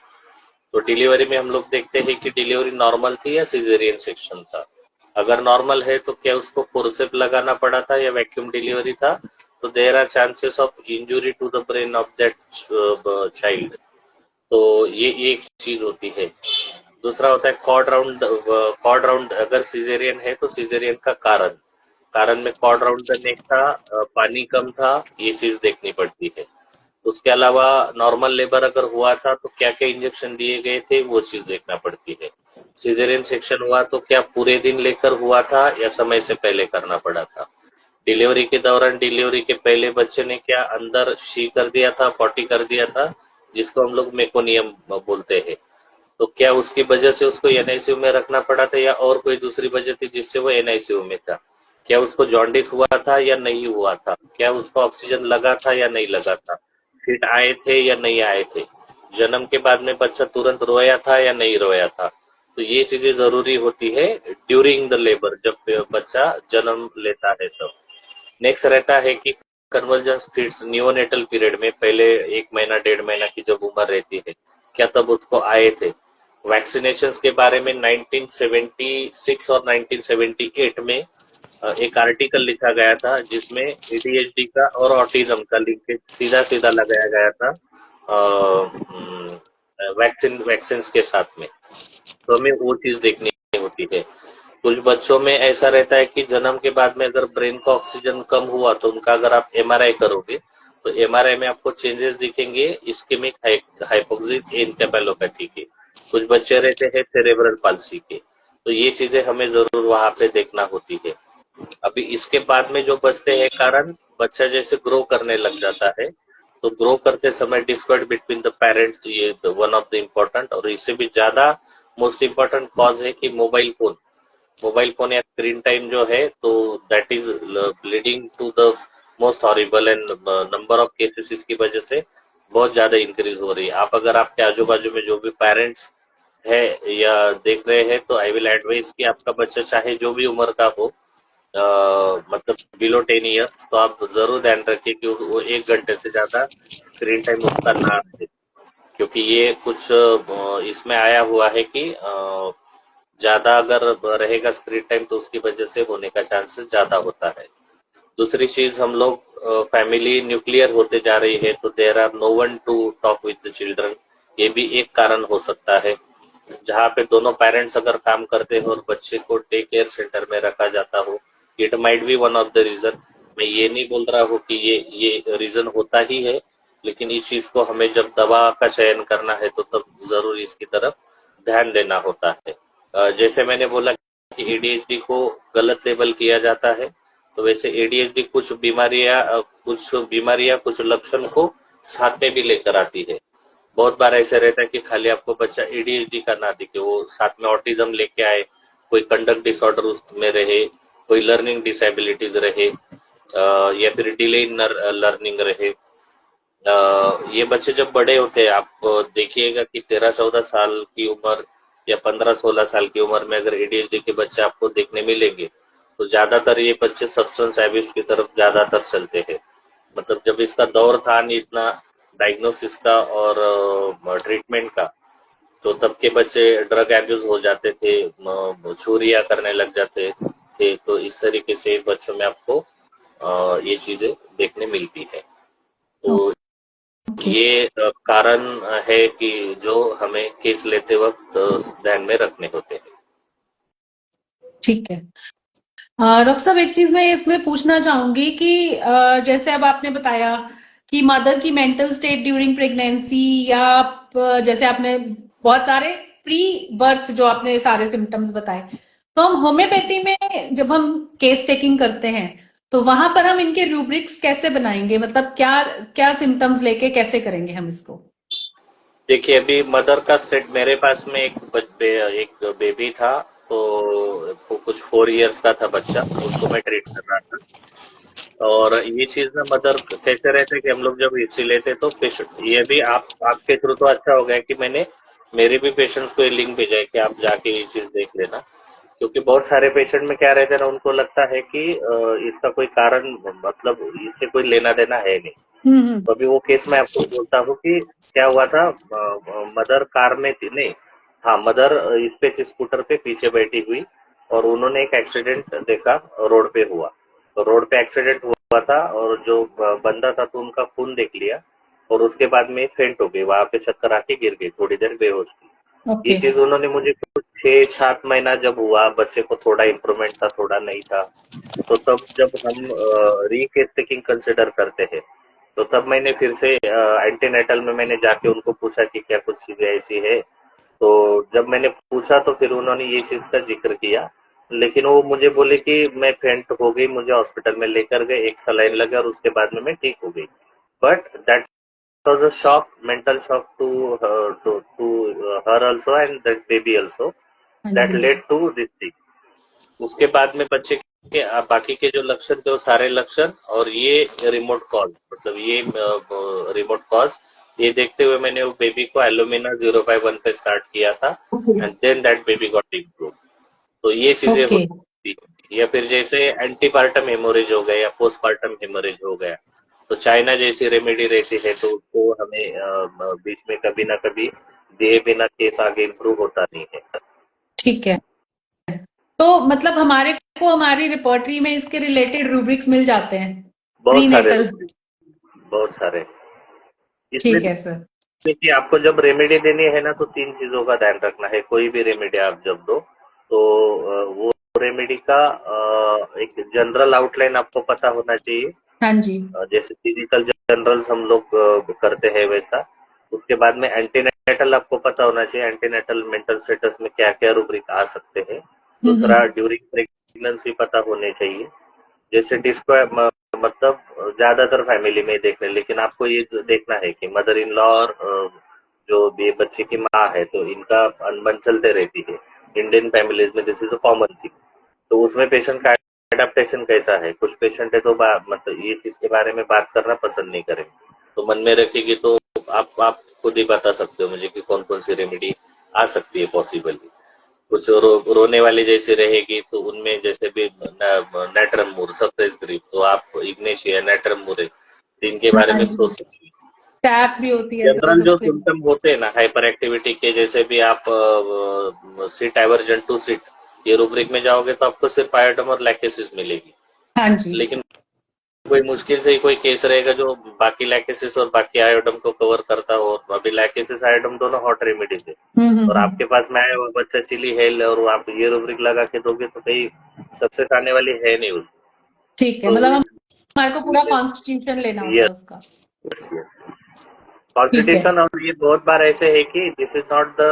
Speaker 3: तो डिलीवरी में हम लोग देखते हैं कि डिलीवरी नॉर्मल थी या सिजेरियन सेक्शन था। अगर नॉर्मल है तो क्या उसको फोर्सेप लगाना पड़ा था या वैक्यूम डिलीवरी था, तो there are chances of injury to the brain of that child. तो ये एक चीज होती है। दूसरा होता है कॉर्ड राउंड अगर सिजेरियन है तो सिजेरियन का कारण में कॉर्ड राउंड द नेक था, पानी कम था, ये चीज देखनी पड़ती है। उसके अलावा नॉर्मल लेबर अगर हुआ था तो क्या क्या इंजेक्शन दिए गए थे, वो चीज देखना पड़ती है। सिजेरियन सेक्शन हुआ तो क्या पूरे दिन लेकर हुआ था या समय से पहले करना पड़ा था। डिलीवरी के दौरान, डिलीवरी के पहले बच्चे ने क्या अंदर शी कर दिया था, पॉटी कर दिया था, जिसको हम लोग मेकोनियम बोलते हैं, तो क्या उसकी वजह से उसको एनआईसीयू में रखना पड़ा था या और कोई दूसरी वजह थी जिससे वो एनआईसीयू में था। क्या उसको जॉन्डिस हुआ था या नहीं हुआ था, क्या उसको ऑक्सीजन लगा था या नहीं लगा था, फिट आए थे या नहीं आए थे, जन्म के बाद में बच्चा तुरंत रोया था या नहीं रोया था। तो ये चीजें जरूरी होती है ड्यूरिंग द लेबर, जब बच्चा जन्म लेता है तब। नेक्स्ट रहता है कि कन्वर्जेंस फिट्स नियोनेटल पीरियड में, पहले 1 महीना 1.5 महीना की जब उम्र रहती है, क्या तब उसको आए थे। वैक्सीनेशन के बारे में 1976 और 1978 में एक आर्टिकल लिखा गया था जिसमें ADHD का और ऑटिज्म का लिंकेज सीधा सीधा लगाया गया था वैक्सीन के साथ में। तो हमें वो चीज देखनी होती है। कुछ बच्चों में ऐसा रहता है कि जन्म के बाद में अगर ब्रेन का ऑक्सीजन कम हुआ तो उनका अगर आप MRI करोगे तो MRI में आपको चेंजेस दिखेंगे इस्केमिक हाइपोक्सिक एन्केफेलोपैथी के। कुछ बच्चे रहते हैं सेरेब्रल पाल्सी के। तो ये चीजें हमें जरूर वहां पे देखना होती है। अभी इसके बाद में जो बचते हैं कारण, बच्चा जैसे ग्रो करने लग जाता है तो ग्रो करते समय डिस्कॉर्ड बिटवीन द पेरेंट्स, ये वन ऑफ द इम्पोर्टेंट, और इससे भी ज्यादा मोस्ट इम्पोर्टेंट कॉज है कि मोबाइल फोन या स्क्रीन टाइम जो है, तो that is leading to the most horrible and number of cases इसकी वजह से बहुत ज्यादा इंक्रीज हो रही है। आप अगर आपके आजू बाजू में जो भी पेरेंट्स है या देख रहे हैं तो आई विल एडवाइस कि आपका बच्चा चाहे जो भी उम्र का हो, मतलब बिलो 10 ईयर्स, तो आप जरूर ध्यान रखिए कि वो 1 घंटे से ज्यादा स्क्रीन टाइम उसका ना रहे। क्योंकि ये कुछ इसमें आया हुआ है कि ज्यादा अगर रहेगा स्क्रीन टाइम तो उसकी वजह से होने का चांसेस ज्यादा होता है। दूसरी चीज, हम लोग फैमिली न्यूक्लियर होते जा रही है तो there are no one to talk with the children, ये भी एक कारण हो सकता है। जहाँ पे दोनों पेरेंट्स अगर काम करते हो और बच्चे को डे केयर सेंटर में रखा जाता हो, it might be one of the reason. मैं ये नहीं बोल रहा हूँ कि ये रीजन होता ही है, लेकिन इस चीज को हमें जब दवा का चयन करना है तो तब जरूर इसकी तरफ ध्यान देना होता है। जैसे मैंने बोला कि ADHD को गलत लेबल किया जाता है, तो वैसे ADHD कुछ बीमारियां कुछ लक्षण को साथ में भी लेकर आती है। बहुत बार ऐसे रहता है कि खाली आपको बच्चा ADHD का ना दिखे, वो साथ में ऑटिज्म लेके आए, कोई कंडक्ट डिसऑर्डर उसमें रहे, कोई लर्निंग डिसेबिलिटीज रहे, या फिर डिले इन लर्निंग रहे। ये बच्चे जब बड़े होते हैं, आप देखिएगा कि 13-14 साल की उम्र या 15-16 साल की उम्र में अगर ADHD के बच्चे आपको देखने मिलेंगे तो ज्यादातर ये बच्चे सब्सटेंस एब्यूज की तरफ ज्यादातर चलते हैं। मतलब जब इसका दौर था नहीं इतना डायग्नोसिस का और ट्रीटमेंट का, तो तब के बच्चे ड्रग एब्यूज हो जाते थे, चोरियां करने लग जाते थे। तो इस तरीके से बच्चों में आपको ये चीजें देखने मिलती है। तो ये कारण है कि जो हमें केस लेते वक्त ध्यान में रखने होते हैं।
Speaker 2: ठीक है। डॉक्टर साहब, एक चीज मैं इसमें पूछना चाहूंगी कि जैसे अब आपने बताया कि मदर की मेंटल स्टेट ड्यूरिंग प्रेगनेंसी, या जैसे आपने बहुत सारे प्री बर्थ जो आपने सारे सिम्टम्स बताए, तो हम होम्योपैथी में जब हम केस टेकिंग करते हैं तो वहां पर हम इनके रूब्रिक्स कैसे बनाएंगे? मतलब क्या क्या सिम्टम्स लेके कैसे करेंगे हम इसको?
Speaker 3: देखिए, अभी मदर का स्टेट, मेरे पास में एक बेबी था, तो वो कुछ 4 इयर्स का था बच्चा, उसको मैं ट्रीट कर रहा था। और ये चीज ना, मदर कैसे रहते कि हम लोग जब हिस्ट्री लेते तो पेशेंट, ये भी आपके थ्रू तो अच्छा हो गया कि मैंने मेरे भी पेशेंट्स को ये लिंक भेजा है कि आप जाके ये चीज देख लेना। क्योंकि बहुत सारे पेशेंट में क्या रहता है ना, उनको लगता है कि इसका कोई कारण, मतलब इससे कोई लेना देना है नहीं। तो अभी वो केस मैं आपको बोलता हूँ कि क्या हुआ था। मदर कार में थी, नहीं, हाँ, मदर इस पे स्कूटर पे पीछे बैठी हुई और उन्होंने एक एक्सीडेंट देखा, रोड पे हुआ। तो रोड पे एक्सीडेंट हुआ था और जो बंदा था तो उनका खून देख लिया और उसके बाद में फेंट हो गई, वहां पे चक्कर आके गिर गई, थोड़ी देर बेहोश थी। ये चीज उन्होंने मुझे कुछ 6-7 महीना जब हुआ, बच्चे को थोड़ा इम्प्रूवमेंट था, थोड़ा नहीं था, तो तब जब हम रीकेस टेकिंग कंसिडर करते हैं तो तब मैंने फिर से एंटीनेटल में मैंने जाके उनको पूछा कि क्या कुछ चीजें ऐसी है। तो जब मैंने पूछा तो फिर उन्होंने ये चीज का जिक्र किया, लेकिन वो मुझे बोले कि मैं फेंट हो गई, मुझे हॉस्पिटल में लेकर गए, एक सलाइन लगा और उसके बाद में मैं ठीक हो गई। But that was a shock, mental shock to her also and that baby also, that led to this thing. उसके बाद में बच्चे के बाकी के जो लक्षण थे वो सारे लक्षण और ये रिमोट कॉज, मतलब ये रिमोट कॉज, ये देखते हुए मैंने वो बेबी को एलुमिना 051 पे स्टार्ट किया था and then that baby got improve. तो ये चीजें होती है। या फिर जैसे एंटीपार्टम हेमोरेज हो गया या पोस्टपार्टम हेमोरेज हो गया, तो चाइना जैसी रेमेडी रहती है तो उसको हमें बीच में कभी ना कभी दिए बिना केस आगे इम्प्रूव होता नहीं है।
Speaker 2: ठीक है। तो मतलब हमारे को हमारी रिपोर्टरी में इसके रिलेटेड रूब्रिक्स मिल जाते हैं
Speaker 3: बहुत सारे
Speaker 2: प्रीनेटल?
Speaker 3: बहुत सारे। इसमें
Speaker 2: ठीक है सर।
Speaker 3: देखिए, आपको जब रेमेडी देनी है ना, तो 3 चीजों का ध्यान रखना है। कोई भी रेमेडी आप जब दो तो वो रेमेडी का एक जनरल आउटलाइन आपको पता होना चाहिए।
Speaker 2: हाँ जी।
Speaker 3: जैसे फिजिकल जनरल्स हम लोग करते हैं वैसा। उसके बाद में एंटीनेटल आपको पता होना चाहिए, एंटीनेटल मेंटल स्टेटस में क्या क्या रूब्रिक आ सकते हैं। दूसरा, ड्यूरिंग प्रेगनेंसी पता होने चाहिए। जैसे डिस्क्राइब मतलब ज्यादातर फैमिली में देखने, लेकिन आपको ये देखना है कि मदर इन लॉ और जो भी बच्चे की माँ है, तो इनका अनबन चलते रहती है। इंडियन फैमिलीज में this is a common thing. तो उसमें पेशेंट का एडेप्टेशन कैसा है। कुछ पेशेंट है तो मतलब ये चीज के बारे में बात करना पसंद नहीं करेंगे, तो मन में रखेगी तो आप खुद ही बता सकते हो मुझे कि कौन कौन सी रेमेडी आ सकती है पॉसिबली। कुछ रोने वाली जैसी रहेगी तो उनमें जैसे भी नेट्रमूर, सप्रेस ग्रीफ, तो आप इग्नेशिया, नेट्रमूर है, तो इनके बारे में सोच सकते हैं।
Speaker 2: टैप भी होती है
Speaker 3: जनरल जो
Speaker 2: सबसे।
Speaker 3: सिम्टम होते हैं ना हाइपर एक्टिविटी के, जैसे भी आप सीट डाइवर्जेंट टू सीट, ये रूब्रिक में जाओगे तो आपको सिर्फ आयोडम और लैक्टेसिस मिलेगी।
Speaker 2: हाँ जी।
Speaker 3: लेकिन कोई मुश्किल से ही कोई केस रहेगा जो बाकी लैक्टेसिस और बाकी आयोडम को कवर करता हो, और अभी लैक्टेसिस आयोडम दोनों हॉट रेमेडीज है, और आपके पास में आया हुआ बच्चा चिली है और आप ये रूब्रिक लगा के दोगे तो कहीं सक्सेस आने वाली है नहीं उसको।
Speaker 2: ठीक है,
Speaker 3: तो
Speaker 2: मतलब हमारे को पूरा कॉन्स्टिट्यूशन लेना होता है उसका।
Speaker 3: कॉन्स्टिट्यूशन, और ये बहुत बार ऐसे है कि this is not the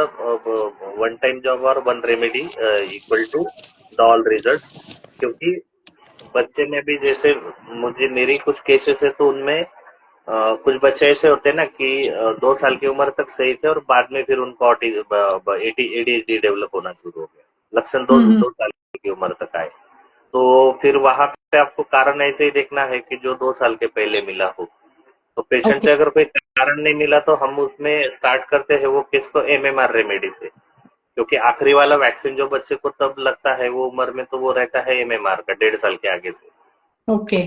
Speaker 3: one time job और one remedy equal to the all result. क्योंकि बच्चे में भी जैसे मुझे मेरी कुछ केसेस है तो उनमें कुछ बच्चे ऐसे होते हैं ना कि 2 साल की उम्र तक सही थे और बाद में फिर उनको एडीएचडी डेवलप होना शुरू हो गया। लक्षण 2 साल की उम्र तक आए, तो फिर वहां पे आपको कारण ऐसे ही देखना है कि जो 2 साल के पहले मिला हो। तो पेशेंट से अगर कोई कारण नहीं मिला तो हम उसमें स्टार्ट करते हैं वो केस को एमएमआर रेमेडी से। क्योंकि आखिरी वाला वैक्सीन जो बच्चे को तब लगता है वो उम्र में, तो वो रहता है एमएमआर का 1.5 साल के आगे से।
Speaker 2: ओके।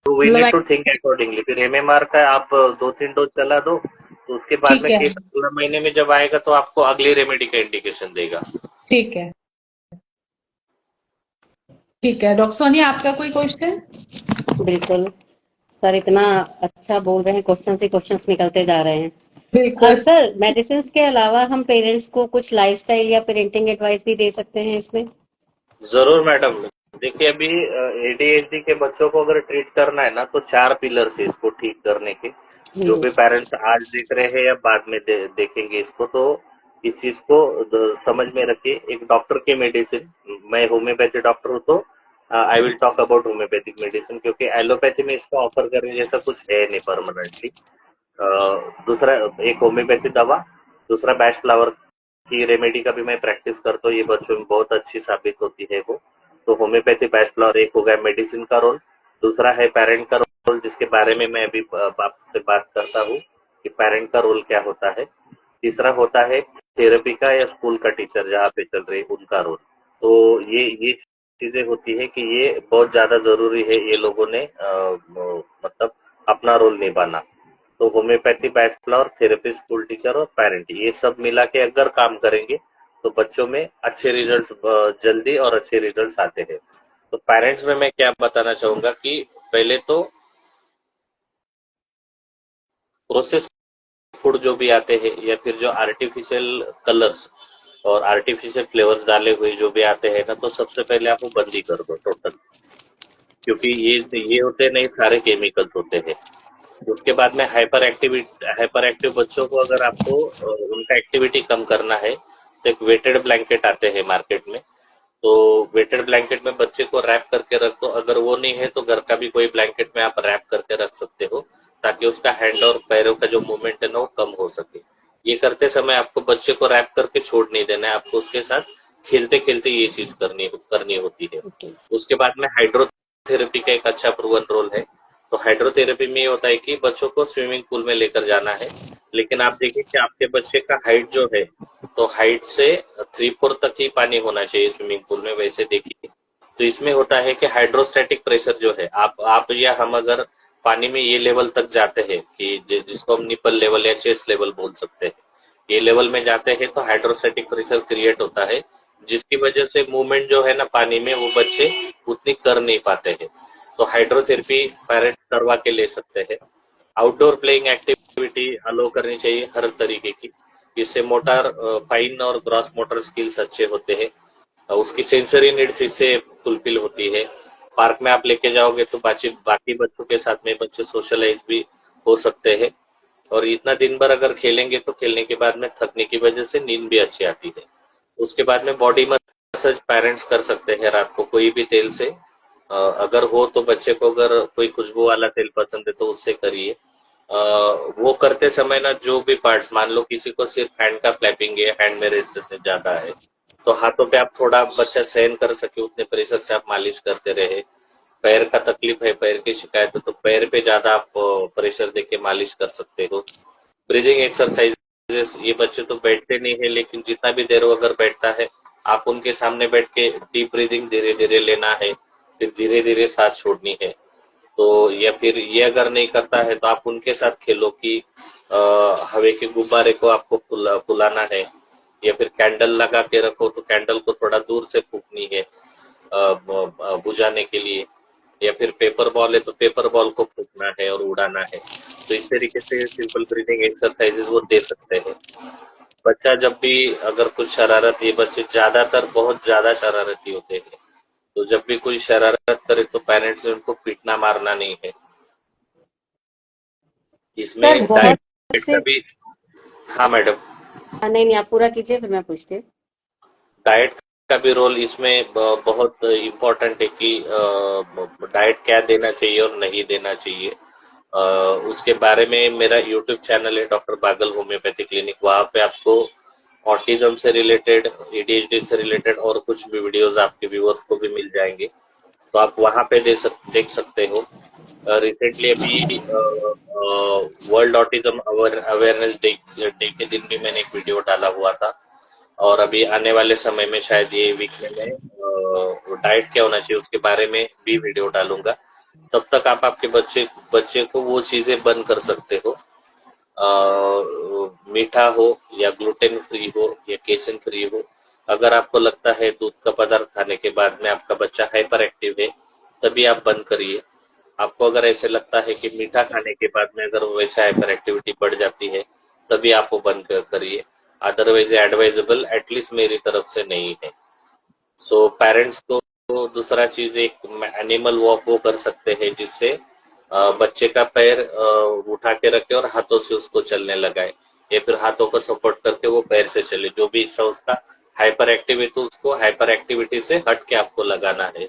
Speaker 3: तो we need to think accordingly. फिर एमएमआर का आप 2-3 डोज चला दो, तो उसके बाद में केस 16 महीने में जब आएगा तो आपको अगली रेमेडी का इंडिकेशन देगा।
Speaker 2: ठीक है, ठीक है। डॉक्टर सोनिया, आपका कोई क्वेश्चन?
Speaker 1: बिल्कुल सर, इतना अच्छा बोल रहे हैं, क्वेश्चन से क्वेश्चंस निकलते जा रहे हैं।
Speaker 2: बिल्कुल।
Speaker 1: सर, मेडिसिन के अलावा हम पेरेंट्स को कुछ लाइफस्टाइल या पेरेंटिंग एडवाइस भी दे सकते हैं इसमें?
Speaker 3: जरूर मैडम। देखिए, अभी एडीएचडी के बच्चों को अगर ट्रीट करना है ना, तो 4 पिलर्स है इसको ठीक करने के। जो भी पेरेंट्स आज देख रहे हैं या बाद में देखेंगे इसको, तो इस चीज को समझ में रखिए। एक डॉक्टर की मेडिसिन, मैं होम्योपैथी डॉक्टर हूँ तो I will talk about homeopathic medicine, क्योंकि एलोपैथी में इसको ऑफर करने जैसा कुछ है नहीं परमानेंटली। दूसरा, एक होम्योपैथी दवा। दूसरा, बैश फ्लावर की रेमेडी का भी मैं प्रैक्टिस करता हूँ, ये बच्चों में बहुत अच्छी साबित होती है वो। तो होम्योपैथी, बैश फ्लावर एक हो गया मेडिसिन का रोल। दूसरा है पेरेंट का रोल, जिसके बारे में मैं अभी आपसे बात करता हूँ कि पेरेंट का रोल क्या होता है। तीसरा होता है थेरेपी का या स्कूल का टीचर जहाँ पे चल रहे उनका रोल। तो ये चीजें होती है कि ये बहुत ज्यादा जरूरी है ये लोगों ने मतलब अपना रोल निभाना। तो होम्योपैथी, बैचलर और थेरेपी, स्कूल टीचर और पेरेंट, ये सब मिला के अगर काम करेंगे तो बच्चों में अच्छे रिजल्ट्स जल्दी और अच्छे रिजल्ट्स आते हैं। तो पेरेंट्स में मैं क्या बताना चाहूंगा कि पहले तो प्रोसेस फूड जो भी आते हैं या फिर जो आर्टिफिशियल कलर्स और आर्टिफिशियल फ्लेवर्स डाले हुए जो भी आते हैं ना, तो सबसे पहले आप वो बंदी कर दो टोटल। क्योंकि ये होते नहीं, सारे केमिकल्स होते हैं। उसके बाद में हाइपर एक्टिव बच्चों को अगर आपको उनका एक्टिविटी कम करना है, तो एक वेटेड ब्लैंकेट आते हैं मार्केट में। तो वेटेड ब्लैंकेट में बच्चे को रैप करके रख दो। अगर वो नहीं है तो घर का भी कोई ब्लैंकेट में आप रैप करके रख सकते हो, ताकि उसका हैंड और पैरों का जो मूवमेंट है ना वो कम हो सके। ये करते समय आपको बच्चे को रैप करके छोड़ नहीं देना है, आपको उसके साथ खेलते खेलते ये चीज करनी होती है। उसके बाद में हाइड्रोथेरेपी का एक अच्छा प्रूवन रोल है। तो हाइड्रोथेरेपी में ये होता है कि बच्चों को स्विमिंग पूल में लेकर जाना है, लेकिन आप देखिए कि आपके बच्चे का हाइट जो है, तो हाइट से 3/4 तक ही पानी होना चाहिए स्विमिंग पूल में, वैसे देखिए। तो इसमें होता है कि हाइड्रोस्टैटिक प्रेशर जो है, आप या हम अगर पानी में ये लेवल तक जाते हैं कि जिसको हम निपल लेवल या चेस्ट लेवल बोल सकते हैं, ये लेवल में जाते हैं तो हाइड्रोस्टैटिक प्रेशर क्रिएट होता है, जिसकी वजह से मूवमेंट जो है ना पानी में वो बच्चे उतनी कर नहीं पाते हैं। तो हाइड्रोथेरेपी पेरेंट्स करवा के ले सकते हैं। आउटडोर प्लेइंग एक्टिविटी अलो करनी चाहिए हर तरीके की, इससे मोटर फाइन और ग्रॉस मोटर स्किल्स अच्छे होते हैं। उसकी सेंसरी नीड्स इससे फुलफिल होती है। पार्क में आप लेके जाओगे तो बाकी बच्चों के साथ में बच्चे सोशलाइज भी हो सकते हैं। और इतना दिन भर अगर खेलेंगे तो खेलने के बाद में थकने की वजह से नींद भी अच्छी आती है। उसके बाद में बॉडी मसाज पेरेंट्स कर सकते हैं रात को कोई भी तेल से। अगर हो तो बच्चे को अगर कोई खुशबू वाला तेल पसंद है तो उससे करिए। वो करते समय ना जो भी पार्ट्स, मान लो किसी को सिर्फ हैंड का फ्लैपिंग है, हैंड में रेजिस्टेंस ज्यादा है, तो हाथों पे आप थोड़ा बच्चा सहन कर सके उतने प्रेशर से आप मालिश करते रहे। पैर का तकलीफ है, पैर की शिकायत है, तो पैर पे ज्यादा आप प्रेशर देके मालिश कर सकते हो। ब्रीदिंग एक्सरसाइजेस, ये बच्चे तो बैठते नहीं है, लेकिन जितना भी देर वो अगर बैठता है आप उनके सामने बैठ के डीप ब्रीदिंग धीरे धीरे लेना है, फिर धीरे धीरे सांस छोड़नी है। तो या फिर ये अगर नहीं करता है तो आप उनके साथ खेलो कि हवा के गुब्बारे को आपको फुलाना है, या फिर कैंडल लगा के रखो तो कैंडल को थोड़ा दूर से फूकनी है बुझाने के लिए, या फिर पेपर बॉल है तो पेपर बॉल को फूकना है और उड़ाना है। तो इस तरीके से सिंपल ब्रीदिंग एक्सरसाइजेस वो दे सकते हैं। बच्चा जब भी अगर कुछ शरारत, ये बच्चे ज्यादातर बहुत ज्यादा शरारती होते हैं, तो जब भी कोई शरारत करे तो पेरेंट्स ने उनको पीटना मारना नहीं है। इसमें
Speaker 1: सर बहुत
Speaker 3: डाइट
Speaker 1: से
Speaker 3: का भी। हाँ मैडम।
Speaker 1: नहीं नहीं, आप पूरा कीजिए फिर मैं पूछती हूँ।
Speaker 3: डाइट का भी रोल इसमें बहुत इम्पोर्टेंट है कि डाइट क्या देना चाहिए और नहीं देना चाहिए। उसके बारे में मेरा यूट्यूब चैनल है डॉक्टर बागल होम्योपैथी क्लिनिक, वहां पे आपको ऑटिज्म से रिलेटेड, एडीएचडी से रिलेटेड और कुछ भी वीडियोस आपके व्यूअर्स को भी मिल जाएंगे, तो आप वहां पे देख सकते हो। रिसेंटली अभी वर्ल्ड ऑटिज्म अवेयरनेस डे के दिन भी मैंने एक वीडियो डाला हुआ था, और अभी आने वाले समय में शायद ये वीक में मैं डाइट क्या होना चाहिए उसके बारे में भी वीडियो डालूंगा। तब तक आप आपके बच्चे को वो चीजें बंद कर सकते हो, मीठा हो या ग्लूटेन फ्री हो या केसिन फ्री हो। अगर आपको लगता है दूध का पदार्थ खाने के बाद में आपका बच्चा हाइपर एक्टिव है, तभी आप बंद करिए। आपको अगर ऐसे लगता है कि मीठा खाने के बाद में अगर वैसे हाइपर एक्टिविटी बढ़ जाती है, तभी आप वो बंद करिए। अदरवाइज एडवाइजेबल एटलीस्ट मेरी तरफ से नहीं है। सो पेरेंट्स को दूसरा चीज एक एनिमल वॉक वो कर सकते हैं, जिससे बच्चे का पैर उठा के रखे और हाथों से उसको चलने लगाए, या फिर हाथों को सपोर्ट करके वो पैर से चले। जो भी हिस्सा उसका हाइपर एक्टिव है तो उसको हाइपर एक्टिविटी से हट के आपको लगाना है।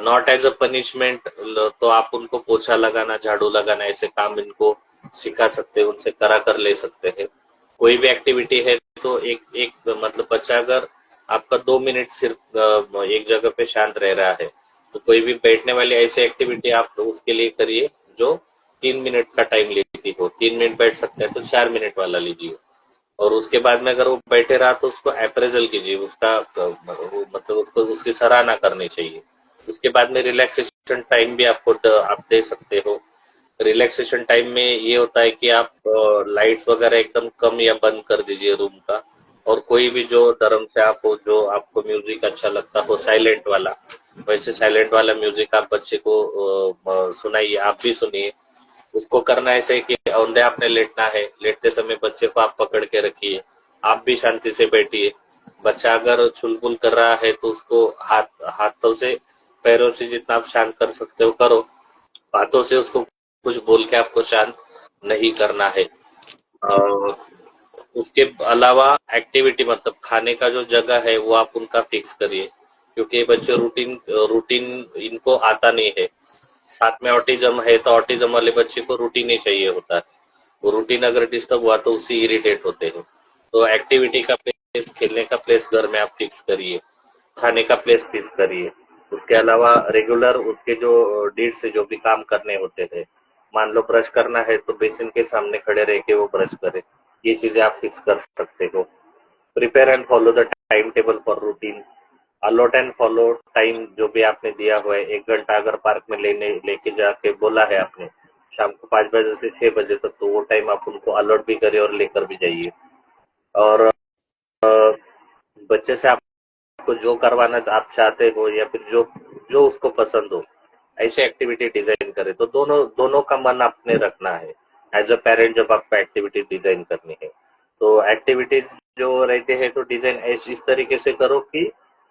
Speaker 3: नॉट एज अ पनिशमेंट, तो आप उनको पोछा लगाना, झाड़ू लगाना, ऐसे काम इनको सिखा सकते हैं, उनसे करा कर ले सकते हैं। कोई भी एक्टिविटी है तो एक एक मतलब बच्चा अगर आपका 2 मिनट सिर्फ एक जगह पे शांत रह रहा है, तो कोई भी बैठने वाली ऐसी एक्टिविटी आप उसके लिए करिए जो 3 मिनट का टाइम लेती हो। 3 मिनट बैठ सकते हैं तो 4 मिनट वाला लीजिए, और उसके बाद में अगर वो बैठे रहा तो उसको अप्रेजल कीजिए, उसका मतलब उसको उसकी सराहना करनी चाहिए। उसके बाद में रिलैक्सेशन टाइम भी आप दे सकते हो। रिलैक्सेशन टाइम में ये होता है कि आप लाइट्स वगैरह एकदम कम या बंद कर दीजिए रूम का, और कोई भी जो धर्म से आप हो, जो आपको म्यूजिक अच्छा लगता हो साइलेंट वाला, वैसे साइलेंट वाला म्यूजिक आप बच्चे को सुनाइए, आप भी सुनिए। उसको करना ऐसे कि औंधे आपने लेटना है, लेटते समय बच्चे को आप पकड़ के रखिए, आप भी शांति से बैठिए। बच्चा अगर छुलबुल कर रहा है तो उसको हाथों से, पैरों से जितना आप शांत कर सकते हो करो, बातों से उसको कुछ बोल के आपको शांत नहीं करना है। उसके अलावा एक्टिविटी मतलब खाने का जो जगह है वो आप उनका फिक्स करिए, क्योंकि ये बच्चे रूटीन रूटीन इनको आता नहीं है। साथ में ऑटिज्म है तो ऑटिज्म वाले बच्चे को रूटीन ही चाहिए होता है, वो रूटीन अगर डिस्टर्ब हुआ तो उसी इरिटेट होते हैं। तो एक्टिविटी का प्लेस, खेलने का प्लेस घर में आप फिक्स करिए, खाने का प्लेस फिक्स करिए। उसके अलावा रेगुलर उसके जो डीड से जो भी काम करने होते थे, मान लो ब्रश करना है तो बेसिन के सामने खड़े रह के वो ब्रश करे, ये चीजें आप फिक्स कर सकते हो। Prepare and follow the time table for routine, a lot and follow time जो भी आपने दिया हुआ है। 1 घंटा अगर पार्क में लेके जाके बोला है आपने शाम को 5 बजे से 6 बजे तक, तो वो टाइम आप उनको अलॉट भी करिए और लेकर भी जाइए। और बच्चे से आप को जो करवाना आप चाहते हो या फिर जो जो उसको पसंद हो, ऐसे एक्टिविटी डिजाइन करें। तो दोनों दोनों का मन आपने रखना है एज अ पेरेंट जब आपको एक्टिविटी डिजाइन करनी है। तो एक्टिविटी जो रहते हैं तो डिजाइन इस तरीके से करो कि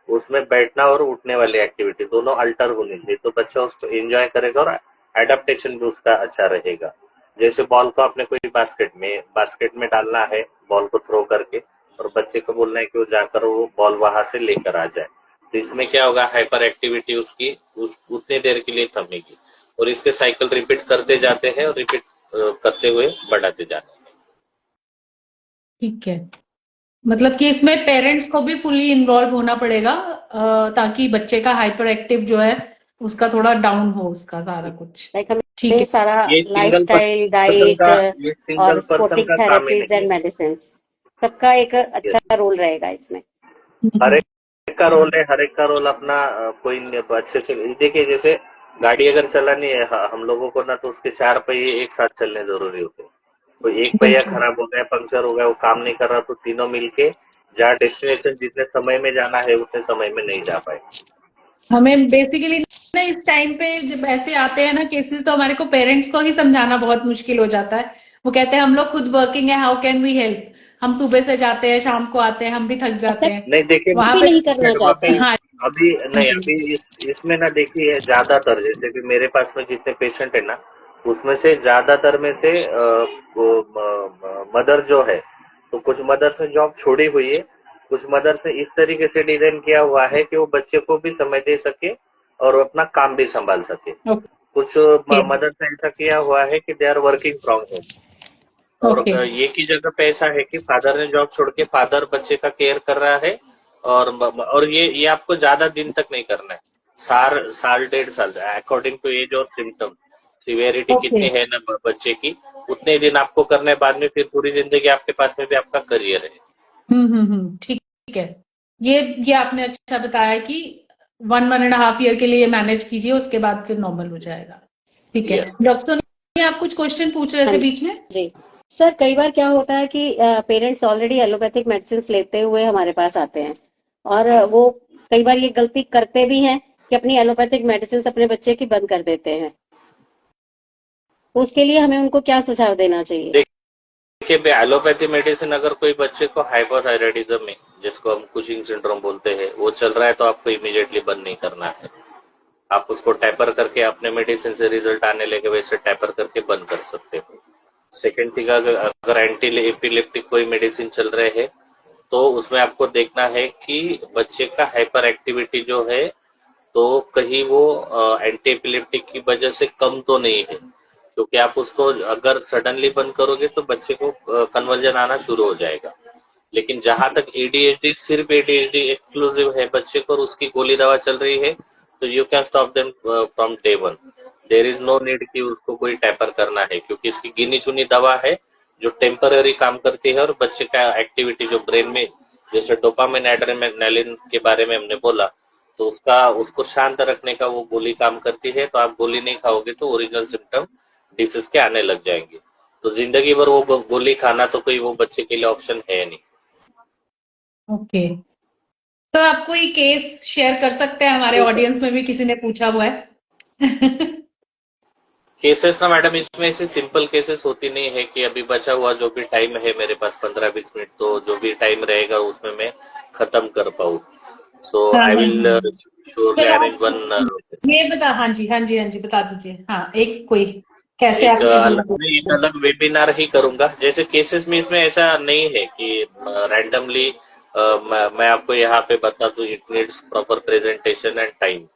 Speaker 3: उसमें बैठना और उठने वाली एक्टिविटी दोनों अल्टर होनी चाहिए, तो बच्चा उसको एंजॉय करेगा और एडेप्टेशन भी उसका अच्छा रहेगा। जैसे बॉल को आपने कोई बास्केट में डालना है, बॉल को थ्रो करके, और बच्चे को बोलना है कि वो जाकर वो बॉल वहां से लेकर आ जाए। तो इसमें क्या होगा, हाइपर एक्टिविटी उसकी उतनी देर के लिए थमेगी, और इसके साइकिल रिपीट करते जाते हैं और रिपीट करते हुए बढ़ाते जाते हैं।
Speaker 2: ठीक है, मतलब कि इसमें पेरेंट्स को भी फुली इन्वॉल्व होना पड़ेगा ताकि बच्चे का हाइपर एक्टिव जो है उसका थोड़ा डाउन हो, उसका सारा कुछ।
Speaker 1: लाइक
Speaker 2: ठीक
Speaker 1: हमें
Speaker 2: है,
Speaker 1: सारा
Speaker 3: ये
Speaker 1: लाइफस्टाइल,
Speaker 3: पर्सन
Speaker 1: डाइट
Speaker 3: का ये सिंगल
Speaker 1: और
Speaker 3: पर्सन
Speaker 1: स्पोर्टिक
Speaker 3: का काम ही
Speaker 1: थेरेपीज
Speaker 3: नहीं
Speaker 1: एंड
Speaker 3: है।
Speaker 1: मेडिसिन सबका एक
Speaker 3: Yes.
Speaker 1: अच्छा रोल रहेगा इसमें।
Speaker 3: हर एक का रोल है, हर एक का रोल अपना कोई अच्छे से देखिए। जैसे गाड़ी अगर चलानी है हम लोगों को ना, तो उसके 4 पहिए एक साथ चलने जरूरी होते हैं। तो एक पहिया
Speaker 2: बिल्कुल।
Speaker 3: खराब हो गया, पंक्चर हो गया, वो काम नहीं कर रहा, तो तीनों मिलके जहाँ डेस्टिनेशन जितने समय में जाना है उतने समय में नहीं जा पाए।
Speaker 2: हमें बेसिकली ना इस टाइम पे जब ऐसे आते हैं ना केसेस, तो हमारे को पेरेंट्स को ही समझाना बहुत मुश्किल हो जाता है। वो कहते हैं हम लोग खुद वर्किंग है, हाउ कैन वी हेल्प, हम सुबह से जाते हैं शाम को आते हैं, हम भी थक जाते
Speaker 1: एक्सेप्ट
Speaker 2: हैं
Speaker 3: नहीं देखिए
Speaker 2: वहां
Speaker 1: भी
Speaker 2: पे।
Speaker 1: नहीं करना
Speaker 3: मैडम,
Speaker 1: चाहते हैं।
Speaker 2: हाँ
Speaker 3: अभी नहीं,
Speaker 2: जी।
Speaker 3: अभी इसमें ना देखिए, ज्यादातर जैसे कि मेरे पास में जितने पेशेंट है ना, उसमें से ज्यादातर में से वो मदर जो है, तो कुछ मदर्स ने जॉब छोड़ी हुई है, कुछ मदर्स ने इस तरीके से डिजाइन किया हुआ है कि वो बच्चे को भी समय दे सके और अपना काम भी संभाल सके। कुछ
Speaker 2: ओके
Speaker 3: मदर्स ने ऐसा किया हुआ है कि they are working from home, और
Speaker 2: ओके
Speaker 3: ये की जगह पे ऐसा है कि फादर ने जॉब छोड़ के फादर बच्चे का केयर कर रहा है, और ये आपको ज्यादा दिन तक नहीं करना है, साल 1.5 साल, अकॉर्डिंग टू एज और सिम्टम, सिवियरिटी
Speaker 2: ओके।
Speaker 3: कितनी है ना बच्चे की, उतने दिन आपको करने, बाद में फिर पूरी जिंदगी आपके पास में भी आपका करियर है।
Speaker 2: ठीक है। ये आपने अच्छा बताया कि 1.5 ईयर के लिए मैनेज कीजिए, उसके बाद फिर नॉर्मल हो जाएगा। ठीक है
Speaker 3: यस।
Speaker 2: डॉक्टर सोनी, आप कुछ क्वेश्चन पूछ रहे
Speaker 1: हाँ
Speaker 2: थे बीच में।
Speaker 1: जी सर, कई बार क्या होता है कि पेरेंट्स ऑलरेडी एलोपैथिक मेडिसिन लेते हुए हमारे पास आते हैं, और वो कई बार ये गलती करते भी हैं कि अपनी एलोपैथिक मेडिसिन अपने बच्चे की बंद कर देते हैं। तो उसके लिए हमें उनको क्या सुझाव देना चाहिए?
Speaker 3: देखिए, एलोपैथी मेडिसिन अगर कोई बच्चे को हाइपोथायराइडिज्म में, जिसको हम कुशिंग सिंड्रोम बोलते हैं, वो चल रहा है, तो आपको इमीडिएटली बंद नहीं करना है। आप उसको टैपर करके अपने मेडिसिन से रिजल्ट आने लगे वैसे टैपर करके बंद कर सकते हो। सेकेंड थिंग, अगर एंटी एपिलेप्टिक कोई मेडिसिन चल रहे हैं, तो उसमें आपको देखना है कि बच्चे का हाइपर एक्टिविटी जो है, तो कहीं वो एंटी एपिलेप्टिक की वजह से कम तो नहीं है, क्योंकि आप उसको अगर सडनली बंद करोगे तो बच्चे को कन्वर्जन आना शुरू हो जाएगा। लेकिन जहां तक एडीएचडी, सिर्फ एडीएचडी एक्सक्लूसिव है बच्चे को और उसकी गोली दवा चल रही है, तो you can stop them from day 1। There is no need कि उसको कोई टैपर करना है, क्योंकि इसकी गिनी चुनी दवा है जो टेम्पररी काम करती है, और बच्चे का एक्टिविटी जो ब्रेन में, जैसे डोपामिन, एड्रेनालिन के बारे में हमने बोला, तो उसको शांत रखने का वो गोली काम करती है। तो आप गोली नहीं खाओगे तो ओरिजिनल सिम्टम डिसीज के आने लग जाएंगे। तो जिंदगी भर वो गोली खाना तो कोई वो बच्चे के लिए ऑप्शन है नहीं।
Speaker 2: ओके, तो आप कोई केस शेयर कर सकते हैं, हमारे
Speaker 1: जी सर।
Speaker 2: ऑडियंस में भी किसी ने पूछा हुआ है।
Speaker 3: केसेस ना मैडम, इसमें ऐसे सिंपल केसेस होती नहीं है कि अभी बचा हुआ जो भी टाइम है मेरे पास 15-20 मिनट, तो जो भी टाइम रहेगा उसमें मैं खत्म कर पाऊँ। सो
Speaker 2: हाँ
Speaker 3: आई
Speaker 2: हाँ
Speaker 3: विल
Speaker 2: हाँ।
Speaker 3: श्योरली
Speaker 2: चलो
Speaker 3: अरेंज
Speaker 2: आप
Speaker 3: वन,
Speaker 2: ये बता, हाँ जी हाँ जी हाँ जी, बता दीजिए। हाँ, एक कोई कैसे आपने डील
Speaker 3: एक अलग वेबिनार ही करूंगा। जैसे केसेस में इसमें ऐसा नहीं है कि रैंडमली मैं आपको यहाँ पे बता दूं, it needs proper presentation and time.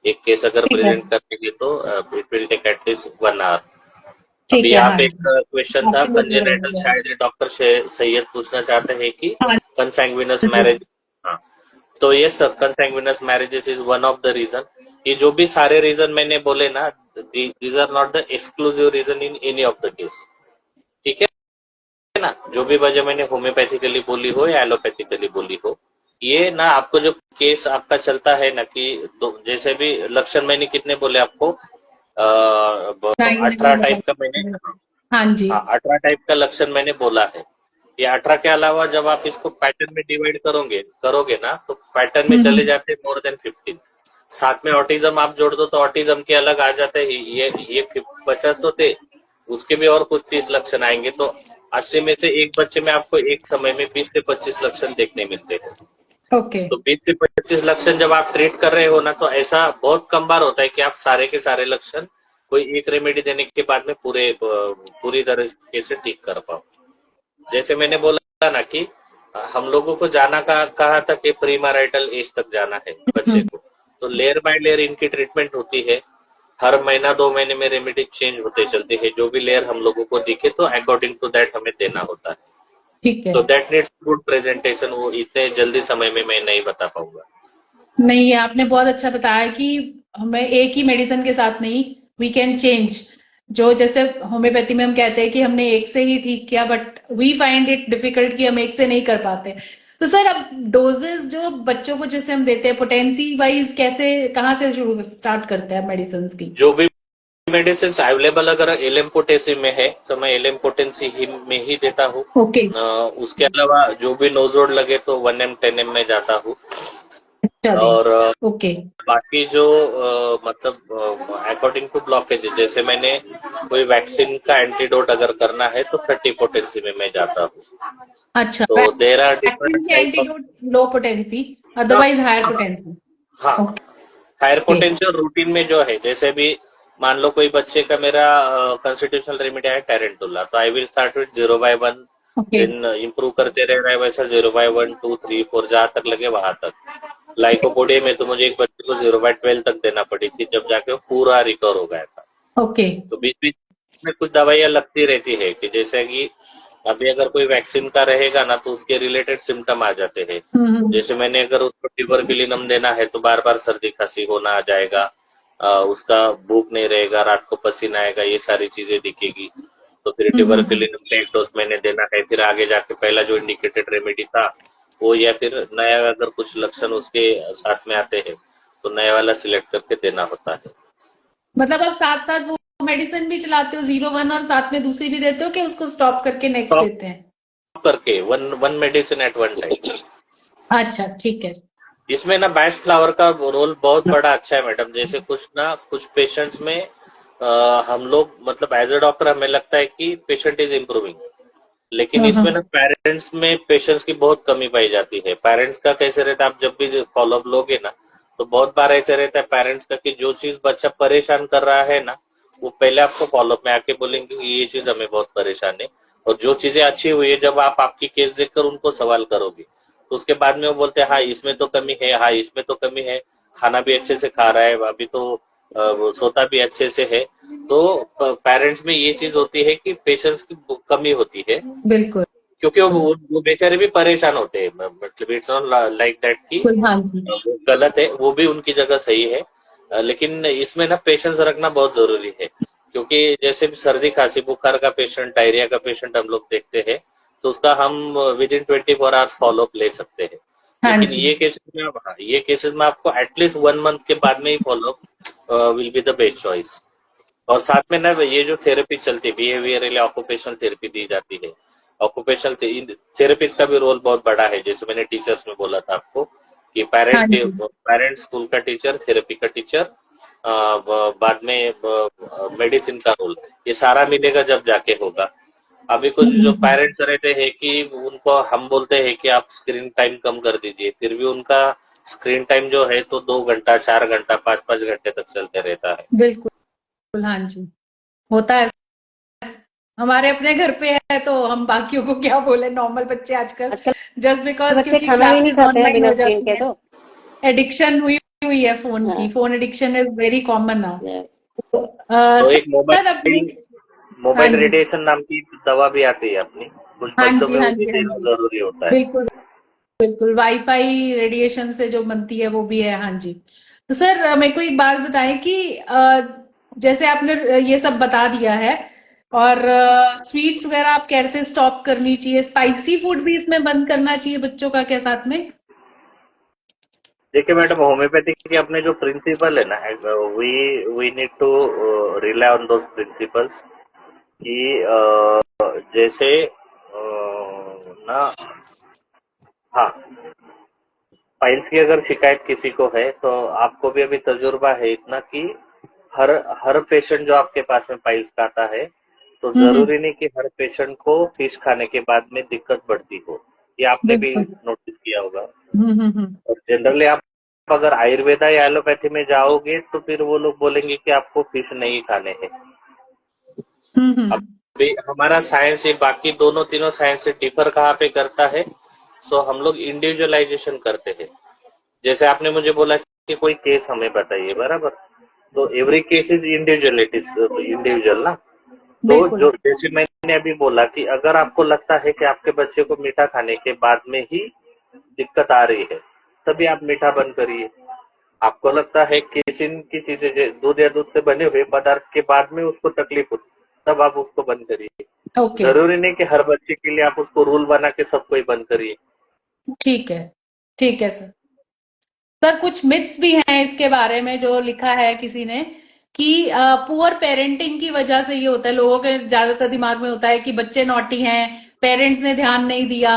Speaker 3: एक केस अगर
Speaker 2: ठीक है
Speaker 3: प्रेजेंट करने की तो it will take at least 1 hour. अभी
Speaker 2: ठीक है।
Speaker 3: यहाँ
Speaker 2: हाँ
Speaker 3: पे एक
Speaker 2: जी,
Speaker 3: क्वेश्चन था
Speaker 2: एब्सोल्युटली हो
Speaker 3: कंजेनेटल,
Speaker 2: गया।
Speaker 3: शायद डॉक्टर सैयद पूछना चाहते हैं कि
Speaker 2: हाँ
Speaker 3: कंसैंग्विनस
Speaker 2: जी
Speaker 3: मैरिज। हाँ, तो ये sir, consanguineous marriages is one of the reason. ये जो भी सारे रीजन मैंने बोले ना, these are not the exclusive reason in any of the case. ठीक है ना, जो भी वजह मैंने होम्योपैथिकली बोली हो या एलोपैथिकली बोली हो, ये ना आपको जो केस आपका चलता है ना कि जैसे भी लक्षण मैंने कितने बोले आपको, 18 टाइप का मैंने,
Speaker 2: हाँ जी।
Speaker 3: हाँ 18 टाइप का लक्षण मैंने बोला है। ये 18 के अलावा जब आप इसको पैटर्न में डिवाइड करोगे ना, तो पैटर्न में चले जाते मोर देन 15। साथ में ऑटिज्म आप जोड़ दो तो ऑटिज्म के अलग आ जाते हैं। ये 50 होते, उसके भी और कुछ 30 लक्षण आएंगे। तो 80 में से एक बच्चे में आपको एक समय में 20 से 25 लक्षण देखने मिलते हैं।
Speaker 2: ओके।
Speaker 3: तो 20 से 25 लक्षण जब आप ट्रीट कर रहे हो ना, तो ऐसा बहुत कम बार होता है कि आप सारे के सारे लक्षण कोई एक रेमेडी देने के बाद में पूरी तरह से ठीक कर पाओ। जैसे मैंने बोला ना कि हम लोगों को कहा था कि प्री मैरिटल एज तक जाना है बच्चे को, तो लेयर बाय लेयर इनकी ट्रीटमेंट होती है। हर महीना 2 महीने में रेमेडी चेंज होते चलते हैं। जो भी लेयर हम लोगों को दिखे तो अकॉर्डिंग टू दैट हमें देना होता है।
Speaker 2: ठीक है।
Speaker 3: तो दैट नीड्स गुड प्रेजेंटेशन। वो इतने जल्दी समय में मैं नहीं बता पाऊंगा।
Speaker 2: नहीं, आपने बहुत अच्छा बताया कि हमें एक ही मेडिसिन के साथ नहीं, वी कैन चेंज। जो जैसे होम्योपैथी में हम कहते हैं कि हमने एक से ही ठीक किया, but we find it difficult कि हम एक से नहीं कर पाते। तो सर अब डोजेस जो बच्चों को जैसे हम देते हैं पोटेंसी वाइज, कैसे कहाँ से शुरू स्टार्ट करते हैं मेडिसिन की?
Speaker 3: जो भी मेडिसिन अवेलेबल अगर एलएम पोटेंसी में है तो मैं एलएम पोटेंसी में ही देता हूँ।
Speaker 2: ओके।
Speaker 3: उसके अलावा जो भी नोजोड लगे तो 1M 10M में जाता हूँ।
Speaker 2: अच्छा जी।
Speaker 3: और
Speaker 2: ओके।
Speaker 3: बाकी जो मतलब अकॉर्डिंग टू ब्लॉकेज, जैसे मैंने कोई वैक्सीन का एंटीडोट अगर करना है तो 30 पोटेंसी में मैं जाता हूँ।
Speaker 2: अच्छा,
Speaker 3: तो देर आर
Speaker 2: वैक्सीन
Speaker 3: डिफरेंट
Speaker 2: के
Speaker 3: type of.
Speaker 2: Antidote low potency, otherwise higher potency.
Speaker 3: हाँ, हायर पोटेंशियल रूटीन में जो है, जैसे भी मान लो कोई बच्चे का मेरा कॉन्स्टिट्यूशनल रेमेडी है टेरेंटुला, तो I will start with 0/1, then improve करते रह रहा है वैसा 0/1, 2, 3, 4 जहां तक लगे वहां तक। लाइकोपोडिया में तो मुझे एक बच्चे को 0/12 तक देना पड़ी थी, जब जाके वो पूरा रिकवर हो गया था।
Speaker 2: ओके।
Speaker 3: तो बीच बीच में कुछ दवाइयां लगती रहती है कि जैसे कि अभी अगर कोई वैक्सीन का रहेगा ना तो उसके रिलेटेड सिम्टम आ जाते हैं। जैसे मैंने अगर उसको ट्यूबरक्युलिनम देना है तो बार बार सर्दी खांसी होना आ जाएगा, उसका भूख नहीं रहेगा, रात को पसीना आएगा, ये सारी चीजें दिखेगी। तो फिर ट्यूबरक्युलिनम का एक डोज मैंने देना है। फिर आगे जाके पहला जो इंडिकेटेड रेमेडी था वो, या फिर नया अगर कुछ लक्षण उसके साथ में आते हैं तो नया वाला सिलेक्ट करके देना होता है।
Speaker 2: मतलब आप साथ साथ वो मेडिसिन भी चलाते हो 0/1 और साथ में दूसरी भी देते हो कि उसको स्टॉप करके नेक्स्ट
Speaker 3: स्टॉप
Speaker 2: देते हैं?
Speaker 3: करके one medicine eight one time.
Speaker 2: अच्छा, ठीक है।
Speaker 3: इसमें ना बैच फ्लावर का रोल बहुत बड़ा अच्छा है मैडम। जैसे कुछ पेशेंट्स में हम लोग मतलब एज अ डॉक्टर हमें लगता है कि पेशेंट इज इम्प्रूविंग, लेकिन इसमें ना पेरेंट्स में पेशेंस की बहुत कमी पाई जाती है। पेरेंट्स का कैसे रहता है, आप जब भी फॉलोअप लोगे ना तो बहुत बार ऐसे रहता है पेरेंट्स का कि जो चीज बच्चा परेशान कर रहा है ना, वो पहले आपको फॉलोअप में आके बोलेंगे कि ये चीज हमें बहुत परेशान है। और जो चीजें अच्छी हुई है, जब आप आपकी केस देखकर उनको सवाल करोगे तो उसके बाद में वो बोलते हैं हाँ इसमें तो कमी है, हाँ इसमें तो कमी है, खाना भी अच्छे से खा रहा है, अभी तो वो सोता भी अच्छे से है। तो पेरेंट्स में ये चीज होती है कि पेशेंस की कमी होती है,
Speaker 2: बिल्कुल।
Speaker 3: क्योंकि वो बेचारे भी परेशान होते हैं। मतलब इट्स नॉट लाइक दैट कि
Speaker 2: हाँ जी।
Speaker 3: वो गलत है, वो भी उनकी जगह सही है। लेकिन इसमें ना पेशेंस रखना बहुत जरूरी है, क्योंकि जैसे भी सर्दी खांसी बुखार का पेशेंट, डायरिया का पेशेंट हम लोग देखते हैं तो उसका हम विद इन 24 आवर्स फॉलोअप ले सकते हैं।
Speaker 2: हाँ
Speaker 3: लेकिन
Speaker 2: जी।
Speaker 3: ये केसेस में आपको एटलीस्ट 1 मंथ के बाद में ही follow up will be the best choice. और साथ में ना ये जो थेरेपी चलती है, बिहेवियरल ऑक्यूपेशनल थेरेपी दी जाती है। ऑक्यूपेशनल थेरेपीज का भी रोल बहुत बड़ा है। जैसे मैंने टीचर्स में बोला था आपको कि
Speaker 2: हाँ जी।
Speaker 3: पेरेंट स्कूल का टीचर, थेरेपी का टीचर, बाद में मेडिसिन का रोल, ये सारा मिलेगा जब जाके होगा। अभी कुछ जो पेरेंट्स रहते हैं कि उनको हम बोलते हैं कि आप स्क्रीन टाइम कम कर दीजिए, फिर भी उनका स्क्रीन टाइम जो है तो 2 घंटा, 4 घंटा, 5-5 घंटे तक चलते रहता है।
Speaker 2: बिल्कुल। हाँ जी, होता है। हमारे अपने घर पे है तो हम बाकियों को क्या बोले, नॉर्मल बच्चे आजकल जस्ट बिकॉज
Speaker 1: बच्चे
Speaker 2: क्योंकि
Speaker 1: खाना भी नहीं
Speaker 2: क्लासेस
Speaker 1: खाते हैं
Speaker 2: ऑनलाइन
Speaker 1: बिना
Speaker 2: हो
Speaker 1: स्क्रीन
Speaker 2: जाती
Speaker 1: के।
Speaker 2: है,
Speaker 1: तो
Speaker 2: एडिक्शन हुई है फोन की। Phone addiction is very common now.
Speaker 3: तो एक
Speaker 2: सर अपने हाँ
Speaker 3: मोबाइल
Speaker 2: जी।
Speaker 3: रेडिएशन नाम की दवा भी आती है अपनी, कुछ
Speaker 2: हाँ
Speaker 3: बच्चों
Speaker 2: जी।
Speaker 3: में
Speaker 2: हाँ
Speaker 3: वो भी
Speaker 2: जी। हाँ
Speaker 3: देना
Speaker 2: जी।
Speaker 3: जरूरी होता है।
Speaker 2: बिल्कुल बिल्कुल, वाईफाई रेडिएशन से जो बनती है वो भी है। हाँ जी। तो सर मेरे को एक बात बताएं कि जैसे आपने ये सब बता दिया है, और स्वीट्स वगैरह आप कह रहे थे स्टॉप करनी चाहिए, स्पाइसी फूड भी इसमें बंद करना चाहिए बच्चों का क्या साथ में?
Speaker 3: देखिए मैडम, होम्योपैथी के अपने जो प्रिंसिपल है ना, we need to rely on those principles कि जैसे ना, हाँ, पाइल्स की अगर शिकायत किसी को है तो आपको भी अभी तजुर्बा है इतना कि हर हर पेशेंट जो आपके पास में पाइल्स का आता है तो जरूरी नहीं कि हर पेशेंट को फिश खाने के बाद में दिक्कत बढ़ती हो, ये आपने भी
Speaker 2: बिल्कुल।
Speaker 3: नोटिस किया होगा।
Speaker 2: हम्म।
Speaker 3: और जनरली आप अगर आयुर्वेदा या एलोपैथी में जाओगे तो फिर वो लोग बोलेंगे कि आपको फिश नहीं खाने हैं।
Speaker 2: हम्म।
Speaker 3: अभी हमारा साइंस ये बाकी दोनों तीनों साइंस से डिफर कहाँ पे करता है, सो हम लोग इंडिविजुअलाइजेशन करते हैं। जैसे आपने मुझे बोला कि कोई केस हमें बताइए, बराबर, तो एवरी केस इज इंडिविजुअल ना। तो
Speaker 2: बिल्कुल।
Speaker 3: जो जैसे मैंने अभी बोला कि अगर आपको लगता है कि आपके बच्चे को मीठा खाने के बाद में ही दिक्कत आ रही है, तभी आप मीठा बंद करिए। आपको लगता है कि किसी की चीजें दूध या दूध से बने हुए पदार्थ के बाद में उसको तकलीफ होती, तब आप उसको बंद करिए।
Speaker 2: ओके।
Speaker 3: जरूरी नहीं कि हर बच्चे के लिए आप उसको रूल बना के सबको ही बंद करिए।
Speaker 2: ठीक है, ठीक है सर। सर कुछ मिथ्स भी हैं इसके बारे में जो लिखा है किसी ने कि पुअर पेरेंटिंग की वजह से ये होता है, लोगों के ज्यादातर दिमाग में होता है कि बच्चे नॉटी हैं, पेरेंट्स ने ध्यान नहीं दिया,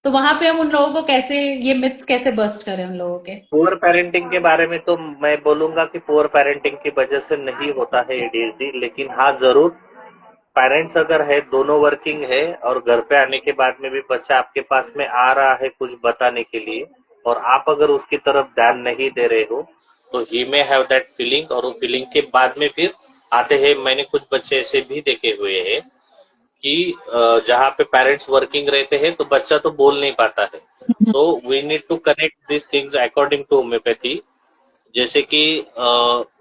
Speaker 2: तो वहां पे हम उन लोगों को कैसे, ये मिथ्स कैसे बस्ट करें उन लोगों के?
Speaker 3: पुअर पेरेंटिंग के बारे में तो मैं बोलूंगा कि पुअर पेरेंटिंग की वजह से नहीं होता है एडीएचडी, लेकिन हाँ जरूर पेरेंट्स अगर है, दोनों वर्किंग है और घर पे आने के बाद में भी बच्चा आपके पास में आ रहा है कुछ बताने के लिए और आप अगर उसकी तरफ ध्यान नहीं दे रहे हो तो ही मे हैव दैट फीलिंग, और वो फीलिंग के बाद में फिर आते हैं। मैंने कुछ बच्चे ऐसे भी देखे हुए हैं कि जहाँ पे पेरेंट्स वर्किंग रहते हैं तो बच्चा तो बोल नहीं पाता है। तो we need to connect this things according to homeopathy. जैसे कि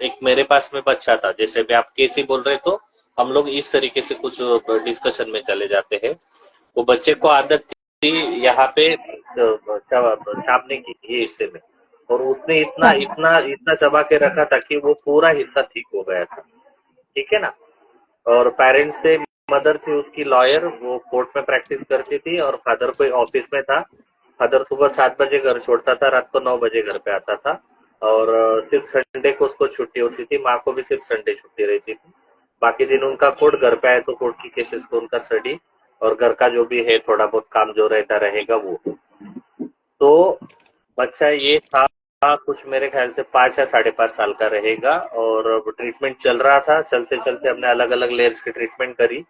Speaker 3: एक मेरे पास में बच्चा था, जैसे भी आप केसी बोल रहे तो हम लोग इस तरीके से कुछ डिस्कशन में चले जाते हैं। वो बच्चे को आदत थी यहाँ पे छापने की ये हिस्से में, और उसने इतना इतना इतना चबा के रखा था कि वो पूरा हिस्सा ठीक हो गया था। ठीक है ना। और पेरेंट्स से, मदर थी उसकी लॉयर, वो कोर्ट में प्रैक्टिस करती थी और फादर कोई ऑफिस में था। फादर सुबह 7 बजे घर छोड़ता था, रात को 9 बजे घर पे आता था, और सिर्फ संडे को उसको छुट्टी होती थी। माँ को भी सिर्फ संडे छुट्टी रहती थी। बाकी दिन उनका कोर्ट, घर पे आए तो कोर्ट की केसेस को उनका स्टडी, और घर का जो भी है थोड़ा बहुत काम जो रहता रहेगा वो। तो बच्चा ये था कुछ मेरे ख्याल से 5 या 5.5 साल का रहेगा, और ट्रीटमेंट चल रहा था। चलते चलते हमने अलग अलग लेयर्स की ट्रीटमेंट करी,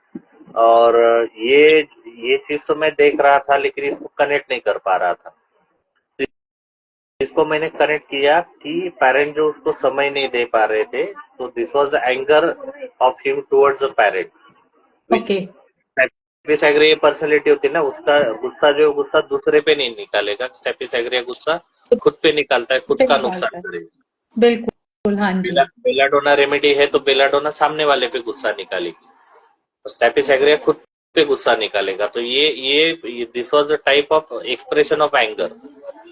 Speaker 3: और ये चीज तो मैं देख रहा था लेकिन इसको कनेक्ट नहीं कर पा रहा था। इसको मैंने कनेक्ट किया कि पेरेंट जो उसको समय नहीं दे पा रहे थे, तो this was the anger of him towards the parent.
Speaker 2: Okay.
Speaker 3: Staphisagria personality होती है ना, उसका गुस्सा, जो गुस्सा दूसरे पे नहीं निकालेगा, स्टेपिस एग्री गुस्सा खुद पे निकालता है, खुद का नुकसान करेगा।
Speaker 2: बिल्कुल, हाँ जी।
Speaker 3: बेलाडोना रेमेडी है तो बेलाडोना सामने वाले पे गुस्सा निकालेगी, स्टेपिस एग्री खुद पे गुस्सा निकालेगा। तो ये this was the type of expression of anger.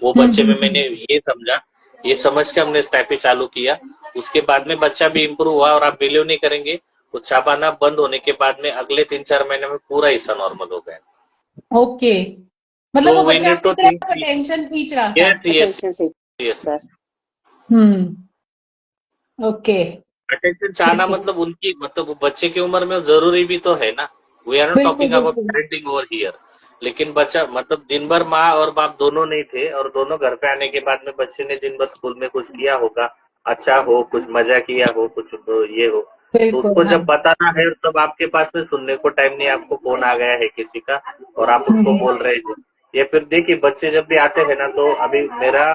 Speaker 3: वो बच्चे में मैंने ये समझा, ये समझ के हमने स्टेपी चालू किया। उसके बाद में बच्चा भी इम्प्रूव हुआ, और आप बिलीव नहीं करेंगे, वो चापाना बंद होने के बाद में अगले 3-4 महीने में पूरा हिस्सा नॉर्मल हो गया।
Speaker 2: ओके, मतलब वो
Speaker 3: तो वी
Speaker 2: बच्चा
Speaker 3: नीड
Speaker 2: अपनी
Speaker 3: टू थिंक,
Speaker 2: तरफ अटेंशन खींच रहा था।
Speaker 3: यस यस
Speaker 1: अटेंशन से
Speaker 3: यस,
Speaker 1: सर।
Speaker 2: ओके।
Speaker 3: अटेंशन चाहना
Speaker 2: बिल्कुल
Speaker 3: मतलब उनकी, मतलब वो बच्चे की उम्र में जरूरी भी तो है ना। वी आर नॉट
Speaker 2: बिल्कुल
Speaker 3: टॉकिंग अबाउट
Speaker 2: बिल्कुल।
Speaker 3: Parenting over here. लेकिन बच्चा मतलब दिन भर माँ और बाप दोनों नहीं थे, और दोनों घर पे आने के बाद में बच्चे ने दिन भर स्कूल में कुछ किया होगा, अच्छा हो, कुछ मजा किया हो, कुछ तो ये हो, तो उसको
Speaker 2: बिल्कुल, हाँ।
Speaker 3: जब बताना है तब आपके पास में सुनने को टाइम नहीं, आपको फोन आ गया है किसी का और आप उसको बोल रहे हो। या फिर देखिए बच्चे जब भी आते हैं ना, तो अभी मेरा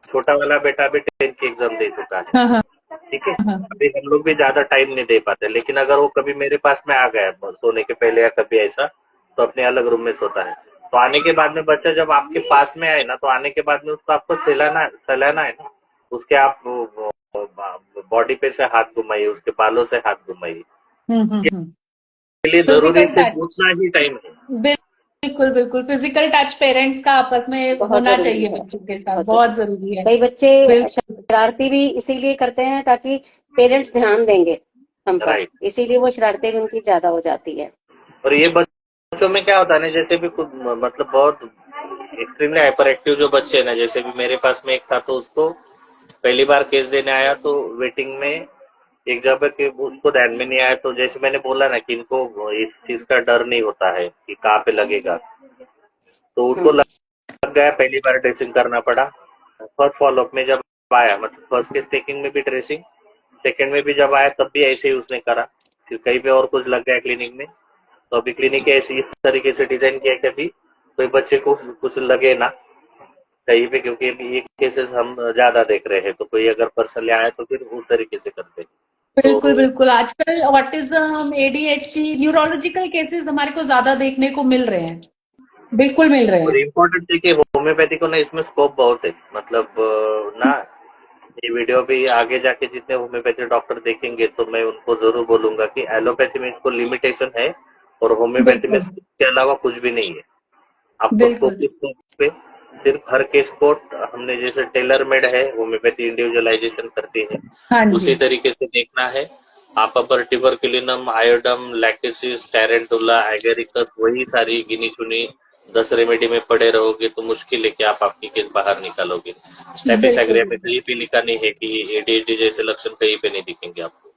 Speaker 3: छोटा वाला बेटा भी 10th की एग्जाम दे चुका है।
Speaker 2: हाँ हाँ
Speaker 3: ठीक है।
Speaker 2: हाँ।
Speaker 3: अभी हम लोग भी ज्यादा टाइम नहीं दे पाते, लेकिन अगर वो कभी मेरे पास में आ गया सोने के पहले या कभी ऐसा, तो अपने अलग रूम में सोता है। तो आने के बाद में बच्चा जब आपके पास में आए ना, तो आने के बाद में उसको आपको सहलाना है ना, उसके आप बॉडी पे से हाथ घुमाइए, उसके बालों से हाथ घुमाइए।
Speaker 2: हम्म।
Speaker 3: के लिए जरूरी
Speaker 2: फिजिकल
Speaker 3: सिर्फ
Speaker 2: टच,
Speaker 3: उतना ही टाइम है।
Speaker 2: बिल्कुल बिल्कुल, फिजिकल टच पेरेंट्स का आपस में
Speaker 1: बहुत
Speaker 2: होना
Speaker 1: जरूरी
Speaker 2: चाहिए
Speaker 1: है,
Speaker 2: बच्चों के साथ,
Speaker 1: बहुत
Speaker 2: बहुत
Speaker 1: जरूरी।
Speaker 2: जरूरी है।
Speaker 1: कई बच्चे
Speaker 2: बिल्कुल।
Speaker 1: शरारती भी इसीलिए करते हैं ताकि पेरेंट्स ध्यान देंगे हम पर,
Speaker 3: राइट।
Speaker 1: इसीलिए वो शरारतें भी उनकी ज्यादा हो जाती है।
Speaker 3: और ये बच्चों में क्या होता है ना, जैसे भी कुछ मतलब बहुत एक्सट्रीमली हाइपर एक्टिव जो बच्चे हैं ना, जैसे भी मेरे पास में एक था, तो उसको पहली बार केस देने आया तो वेटिंग में एक जगह के उसको ध्यान में नहीं आया। तो जैसे मैंने बोला ना कि इनको इस चीज का डर नहीं होता है कि कहाँ पे लगेगा, तो उसको लग गया, पहली बार ड्रेसिंग करना पड़ा। फर्स्ट फॉलोअप में जब आया, मतलब फर्स्ट केस टेकिंग में भी ड्रेसिंग, सेकंड में भी जब आया तब भी ऐसे ही उसने करा। फिर कहीं पे और कुछ लग गया क्लिनिक में, तो अभी क्लिनिक ऐसे इस तरीके से डिजाइन किया कि अभी कोई बच्चे को कुछ लगे ना कहीं पे, क्योंकि अभी ये केसेस हम ज्यादा देख रहे हैं, तो कोई अगर पर्सन ले आया तो फिर उस तरीके से करते हैं।
Speaker 2: बिल्कुल बिल्कुल। आजकल ऑटिज्म, एडीएचडी, न्यूरोलॉजिकल केसेस हमारे को ज्यादा देखने को मिल रहे हैं, बिल्कुल मिल रहे
Speaker 3: और
Speaker 2: हैं।
Speaker 3: इम्पोर्टेंट है कि होम्योपैथी को ना इसमें स्कोप बहुत है, मतलब ना ये वीडियो भी आगे जाके जितने होम्योपैथी डॉक्टर देखेंगे तो मैं उनको जरूर बोलूंगा कि एलोपैथी में इसको लिमिटेशन है और होम्योपैथी में
Speaker 2: बिल्कुल
Speaker 3: इसके अलावा कुछ भी नहीं है। आपको
Speaker 2: बिल्कुल।
Speaker 3: स्कोप पे सिर्फ हर केस को हमने जैसे टेलर मेड है, होम्योपैथी इंडिविजुअलाइजेशन करती है,
Speaker 2: हाँ
Speaker 3: उसी
Speaker 2: जी
Speaker 3: तरीके से देखना है। आप अपर ट्यूबरकुलिनम, आयोडम, लैक्टिसिस, टैरेंटुला, एगेरिकस, वही सारी गिनी चुनी 10 रेमेडी में पड़े रहोगे तो मुश्किल है कि आप आपकी केस बाहर निकालोगे। स्टेफिस
Speaker 2: बिल्कुल
Speaker 3: एग्रिया में कहीं भी लिखा नहीं है कि एडीएचडी जैसे लक्षण कहीं पे नहीं दिखेंगे आपको।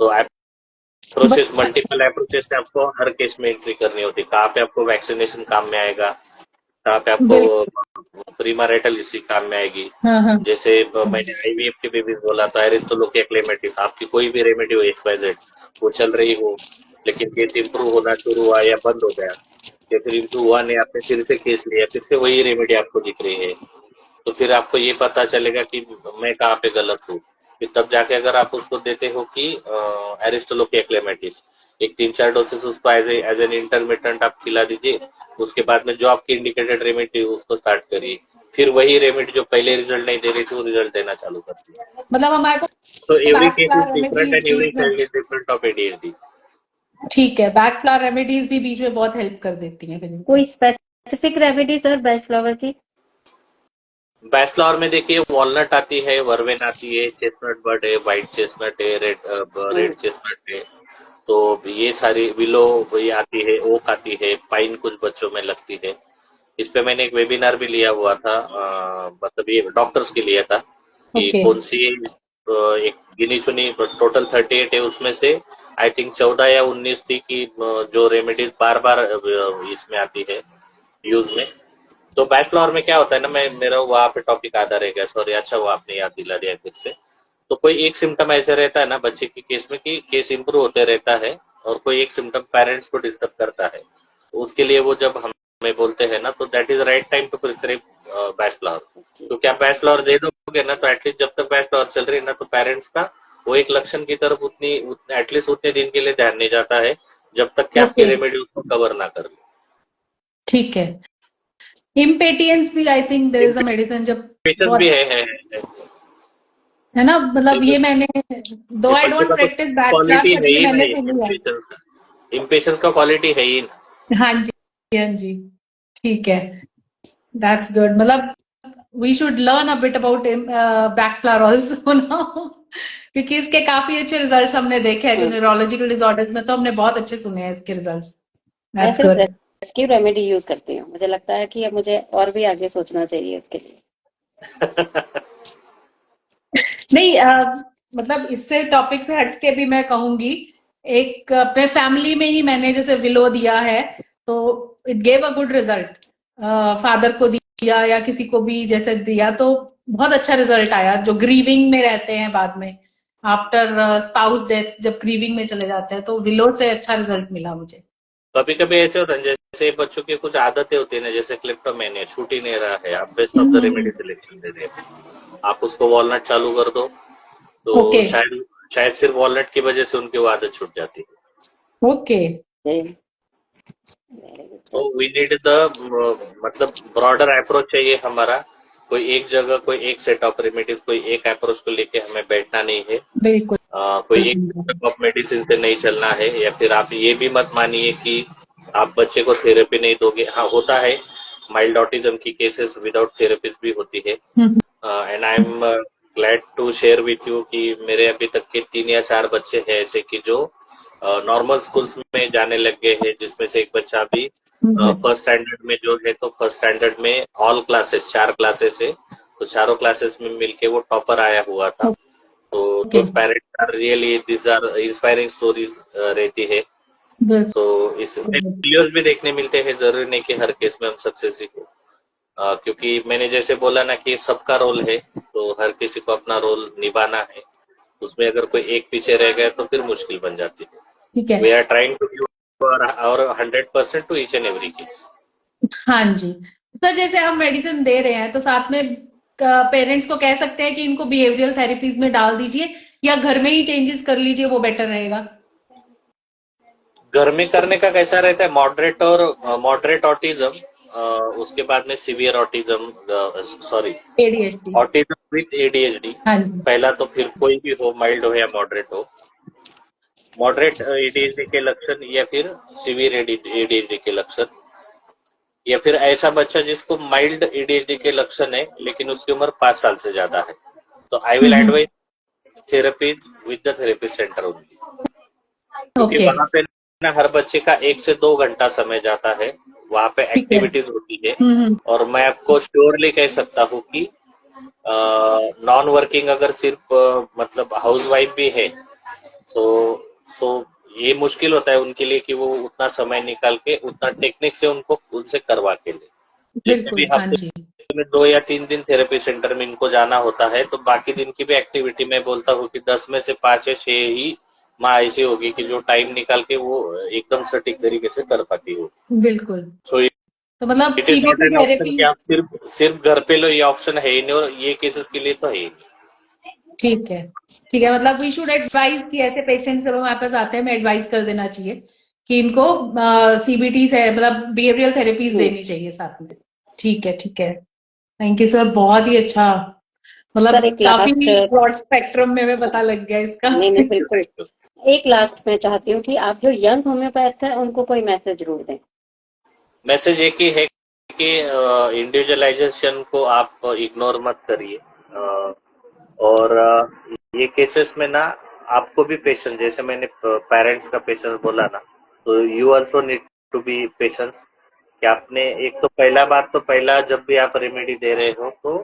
Speaker 3: तो अप्रोचेस, मल्टीपल अप्रोचेस से आपको हर केस में एंट्री करनी होती है। कहाँ पे आपको वैक्सीनेशन काम में आएगा, कहाँ पे
Speaker 2: बिल्कुल।
Speaker 3: आपको प्रीमैरिटल हिस्ट्री काम में आएगी।
Speaker 2: हाँ हाँ
Speaker 3: जैसे मैंने आईवीएफ के बेबीज बोला तो एरिस्टोलोकिया क्लेमेटिस, आपकी कोई भी रेमेडी हो XYZ वो चल रही हो, लेकिन केस इंप्रूव होना शुरू हुआ या बंद हो गया, या फिर इंप्रूव हुआ नहीं, आपने फिर से केस लिया, फिर से वही रेमेडी आपको दिख रही है, तो फिर आपको ये पता चलेगा कि मैं कहाँ पे गलत हूँ। फिर तब जाके अगर आप उसको देते हो कि एरिस्टोलोकिया क्लेमेटिस, एक 3-4 डोसेस उसको एज एन इंटरमिटेंट आप खिला दीजिए, उसके बाद में जो आपकी इंडिकेटेड रेमेडी उसको स्टार्ट करिए, फिर वही रेमेडी जो पहले रिजल्ट नहीं दे रही थी वो रिजल्ट देना चालू करती है।
Speaker 2: मतलब हमारे को
Speaker 3: तो every case
Speaker 2: Bach flower
Speaker 3: is different
Speaker 2: remedies
Speaker 3: and every
Speaker 2: बीच में,
Speaker 3: child is different of ADHD।
Speaker 2: ठीक है, बैकफ्लावर रेमेडीज भी बीच में बहुत हेल्प कर देती हैं फिर।
Speaker 1: कोई स्पेसिफिक रेमेडी सर बैचफ्लावर की?
Speaker 3: बैचफ्लावर में देखिए वॉलनट आती है, वर्वेन आती है, चेस्टनट बर्ड है, व्हाइट चेस्टनट है, रेड चेस्टनट है, तो ये सारी विलो ये आती है, ओक आती है, पाइन कुछ बच्चों में लगती है। इस पे मैंने एक वेबिनार भी लिया हुआ था, मतलब ये डॉक्टर्स के लिए था कि
Speaker 2: ओके
Speaker 3: कौन सी एक गिनी चुनी टोटल 38 है, उसमें से आई थिंक 14 या 19 थी कि जो रेमेडीज बार बार इसमें आती है यूज में। तो बैचफ्लावर में क्या होता है ना, मेरा वहां पे टॉपिक आधा रह गया, सॉरी। अच्छा वो आपने याद दिला दिया फिर से। तो कोई एक सिम्टम ऐसे रहता है ना बच्चे की केस में कि केस इंप्रूव होते रहता है, और कोई एक सिम्टम पेरेंट्स को डिस्टर्ब करता है, तो उसके लिए वो जब हमें बोलते हैं ना, तो that is right time to prescribe Bach flower. तो क्या बैचफ्लावर दे दोगे ना, तो एटलीस्ट जब तक बैचफ्लावर चल रही है ना, तो पेरेंट्स का वो एक लक्षण की तरफ उतनी एटलीस्ट उतने दिन के लिए ध्यान नहीं जाता है जब तक कि आपकी
Speaker 2: ओके
Speaker 3: रेमेडी उसको कवर ना कर ले।
Speaker 2: ठीक है। इम्पेटियंस भी I think there is a medicine जब
Speaker 3: पेशेंस भी
Speaker 2: बहुत, है ना, मतलब ये मैंने, दो आई
Speaker 3: बच्चे
Speaker 2: डोंट
Speaker 3: का तो
Speaker 2: प्रैक्टिस बैचलर
Speaker 3: क्वालिटी
Speaker 2: पर
Speaker 3: है
Speaker 2: ये
Speaker 3: ही
Speaker 2: मैंने
Speaker 3: नहीं,
Speaker 2: सुनी है।
Speaker 3: इम्पेशंस का क्वालिटी है ही ना।
Speaker 2: हाँ जी हाँ जी, ठीक है, दैट्स गुड। मतलब we should learn a bit about Bach flower also now, क्योंकि इसके काफी अच्छे रिजल्ट्स हमने देखे हैं जो न्यूरोलॉजिकल डिसऑर्डर्स में, तो हमने बहुत अच्छे सुने हैं इसके रिजल्ट्स।
Speaker 1: मैं
Speaker 2: दैट्स
Speaker 1: सिर्फ
Speaker 2: गुड।
Speaker 1: रेस्क्यू रेमेडी यूज करती हूँ, मुझे लगता है कि अब मुझे और भी आगे सोचना चाहिए इसके लिए।
Speaker 2: नहीं मतलब इससे टॉपिक से हटके भी मैं कहूंगी, एक अपने फैमिली में ही मैंने जैसे विलो दिया है तो it gave a good result. Father को दिया या किसी को भी जैसे दिया तो बहुत अच्छा रिजल्ट आया, जो ग्रीविंग में रहते हैं बाद में, आफ्टर स्पाउस डेथ जब ग्रीविंग में चले जाते हैं, तो विलो से अच्छा रिजल्ट मिला मुझे।
Speaker 3: कभी कभी ऐसे होता है जैसे बच्चों की कुछ आदतें होती है ना, जैसे क्लिप्टोमेनिया छूट ही नहीं रहा है, आप best of the remedy selection दे रहे हैं, आप उसको वॉलनट चालू कर दो, तो
Speaker 2: ओके
Speaker 3: शायद सिर्फ वॉलनट की वजह से उनकी वो आदत छूट जाती है।
Speaker 2: ओके
Speaker 3: तो वी नीड द मतलब ब्रॉडर अप्रोच चाहिए हमारा, कोई एक जगह कोई एक सेट ऑफ रेमेडीज कोई एक अप्रोच को लेके हमें बैठना नहीं है।
Speaker 2: बिल्कुल
Speaker 3: कोई एक टाइप ऑफ मेडिसिन से नहीं चलना है, या फिर आप ये भी मत मानिए कि आप बच्चे को थेरेपी नहीं दोगे। हाँ होता है, माइल्ड ऑटिज्म की केसेस विदाउट थेरेपीज भी होती है, and I am glad to share with you कि मेरे अभी तक के 3 या 4 बच्चे हैं ऐसे कि जो नॉर्मल स्कूल्स में जाने लग गए हैं, जिसमें से एक बच्चा अभी फर्स्ट स्टैंडर्ड में जो है, तो फर्स्ट स्टैंडर्ड में ऑल क्लासेस 4 क्लासेस है, तो चारों क्लासेस में मिलके वो टॉपर आया हुआ था। तो those parents are really, this are inspiring stories रहती है
Speaker 2: बस
Speaker 3: सो इसमें फेलियर्स भी देखने मिलते हैं, जरूरी नहीं कि हर केस में हम सक्सेस ही हो। क्योंकि मैंने जैसे बोला ना कि सबका रोल है, तो हर किसी को अपना रोल निभाना है। उसमें अगर कोई एक पीछे रह गया तो फिर मुश्किल बन जाती है।
Speaker 2: ठीक है।
Speaker 3: We are trying to give our 100% to each and every case.
Speaker 2: हाँ जी सर, जैसे हम मेडिसिन दे रहे हैं तो साथ में पेरेंट्स को कह सकते हैं कि इनको बिहेवियरल थेरेपीज में डाल दीजिए, या घर में ही चेंजेस कर लीजिए, वो बेटर रहेगा।
Speaker 3: घर में करने का कैसा रहता है, मॉडरेट ऑटिज्म, उसके बाद में severe autism, sorry
Speaker 2: ADHD.
Speaker 3: Autism with ADHD.
Speaker 2: हाँ जी।
Speaker 3: पहला तो फिर कोई भी हो, माइल्ड हो या मॉडरेट हो, मॉडरेट एडीएचडी के लक्षण या फिर सीवियर एडीएचडी के लक्षण, या फिर ऐसा बच्चा जिसको माइल्ड एडीएचडी के लक्षण है लेकिन उसकी उम्र 5 साल से ज्यादा है, तो I will advise therapy with the therapy centre only. क्योंकि
Speaker 2: ओके।
Speaker 3: वहां पे ना हर बच्चे का 1 से 2 घंटा समय जाता है, वहां पे
Speaker 2: ठीक है।
Speaker 3: एक्टिविटीज होती है। और मैं आपको श्योरली कह सकता हूँ कि नॉन वर्किंग अगर सिर्फ मतलब हाउस वाइफ भी है, सो ये मुश्किल होता है उनके लिए कि वो उतना समय निकाल के उतना टेक्निक से उनसे करवा के ले। जितने भी
Speaker 2: बिल्कुल। हाँ जी।
Speaker 3: हफ्ते में 2 या 3 दिन थेरेपी सेंटर में इनको जाना होता है, तो बाकी दिन की भी एक्टिविटी मैं बोलता हूँ कि 10 में से 5 या 6 ही माँ ऐसी होगी कि जो टाइम निकाल के वो एकदम सटीक तरीके से कर पाती हो।
Speaker 2: बिल्कुल।
Speaker 3: सो
Speaker 2: तो मतलब
Speaker 3: it is not
Speaker 2: CBT
Speaker 3: an option
Speaker 2: therapy.
Speaker 3: कि आप सिर्फ घर पे लो, ये ऑप्शन है ही नहीं, और ये केसेस के लिए तो है ही नहीं।
Speaker 2: ठीक है। ठीक है, मतलब वी शुड एडवाइज कि ऐसे पेशेंट जब हमारे पास आते हैं, हमें एडवाइस कर देना चाहिए कि इनको सीबीटी से मतलब बिहेवियरल थेरेपीज देनी चाहिए साथ में। ठीक है, ठीक है। थैंक यू सर, बहुत ही अच्छा, मतलब
Speaker 1: सर एक
Speaker 2: काफी
Speaker 1: लास्ट,
Speaker 2: ब्रॉड स्पेक्ट्रम में हमें पता लग गया इसका।
Speaker 1: नहीं बिल्कुल, एक लास्ट मैं चाहती हूँ कि आप जो यंग होम्योपैथ है उनको कोई मैसेज जरूर दें।
Speaker 3: मैसेज एक ही है कि इंडिविजुअलाइजेशन को आप इग्नोर मत करिए, और ये केसेस में ना आपको भी पेशेंस, जैसे मैंने पेरेंट्स का पेशेंस बोला ना, तो you also need to be patience. कि आपने एक तो पहला जब भी आप रेमेडी दे रहे हो तो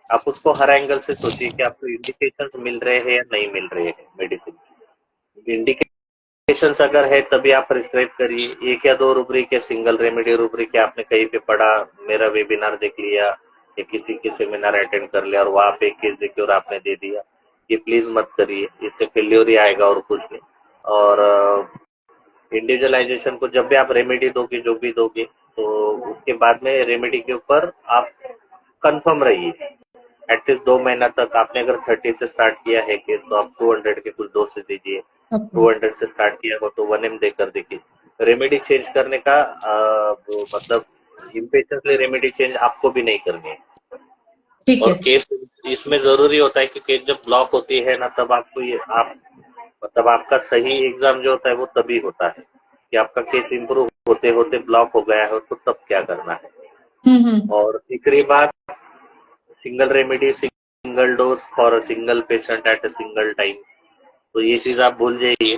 Speaker 3: आप उसको हर एंगल से सोचिए कि आपको इंडिकेशंस मिल रहे हैं या नहीं मिल रहे हैं मेडिसिन। इंडिकेशंस अगर है तभी आप प्रिस्क्राइब करिए। 1 या 2 रूब्रिक या सिंगल रेमेडी रूब्रिक आपने कहीं पे पढ़ा, मेरा वेबिनार देख लिया या किसी के सेमिनार अटेंड कर लिया और वहां पे एक केस देखी और आपने दे दिया, ये प्लीज मत करिए, इससे फेल्योर ही आएगा और कुछ नहीं। और इंडिविजुअलाइजेशन को जब भी आप रेमेडी दोगे, जो भी दोगे, तो उसके बाद में रेमेडी के ऊपर आप कंफर्म रहिए। एटलीस्ट 2 महीना तक आपने अगर 30 से स्टार्ट किया है केस, तो आप 200 के कुछ डोसेज दीजिए। 200 से स्टार्ट किया हो तो 1 ml देकर देखिए। रेमेडी चेंज करने का वो मतलब इम्पेशंसली रेमेडी चेंज आपको भी नहीं करनी है।
Speaker 2: ठीक
Speaker 3: और
Speaker 2: है।
Speaker 3: केस इसमें जरूरी होता है कि केस जब ब्लॉक होती है ना, तब आपको ये आप मतलब आपका सही एग्जाम जो होता है वो तभी होता है कि आपका केस इंप्रूव होते होते ब्लॉक हो गया है, तो तब क्या करना है। और तीसरी बात, single remedy single dose for a single patient at a single time, तो ये चीज आप भूल जाइए।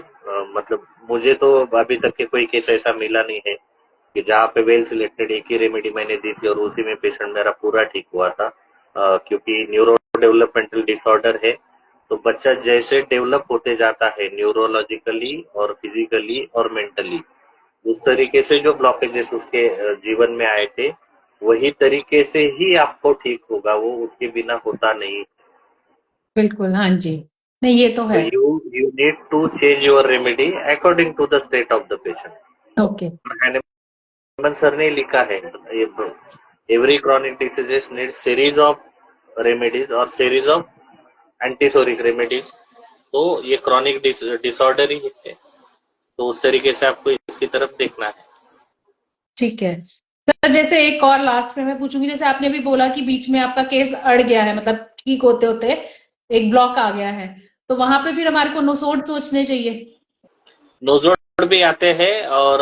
Speaker 3: मतलब मुझे तो अभी तक के कोई केस ऐसा मिला नहीं है कि जहाँ पे वेल सिलेक्टेड एक ही रेमेडी मैंने दी थी और उसी में पेशेंट मेरा पूरा ठीक हुआ था। क्योंकि न्यूरो डेवलपमेंटल डिसऑर्डर है, तो बच्चा जैसे डेवलप होते जाता है न्यूरोलॉजिकली और फिजिकली और मेंटली, उस तरीके से जो ब्लॉकेजेस उसके जीवन में आए थे वही तरीके से ही आपको ठीक होगा, वो उसके बिना होता नहीं।
Speaker 2: बिल्कुल। हाँ जी, नहीं ये तो
Speaker 3: तो
Speaker 2: है।
Speaker 3: you need to change your remedy according to the state of the patient.
Speaker 2: Okay.
Speaker 3: Hahnemann sir ने लिखा है, every chronic diseases need series of remedies और सीरीज ऑफ एंटीसोरिक रेमेडीज। तो ये क्रॉनिक डिसऑर्डर ही है, तो उस तरीके से आपको इसकी तरफ देखना है।
Speaker 2: ठीक है सर, जैसे एक और लास्ट में मैं पूछूंगी, जैसे आपने भी बोला कि बीच में आपका केस अड़ गया है, मतलब ठीक होते होते एक ब्लॉक आ गया है, तो वहां पे फिर हमारे को नोसोड सोचने चाहिए।
Speaker 3: नोजोड भी आते हैं और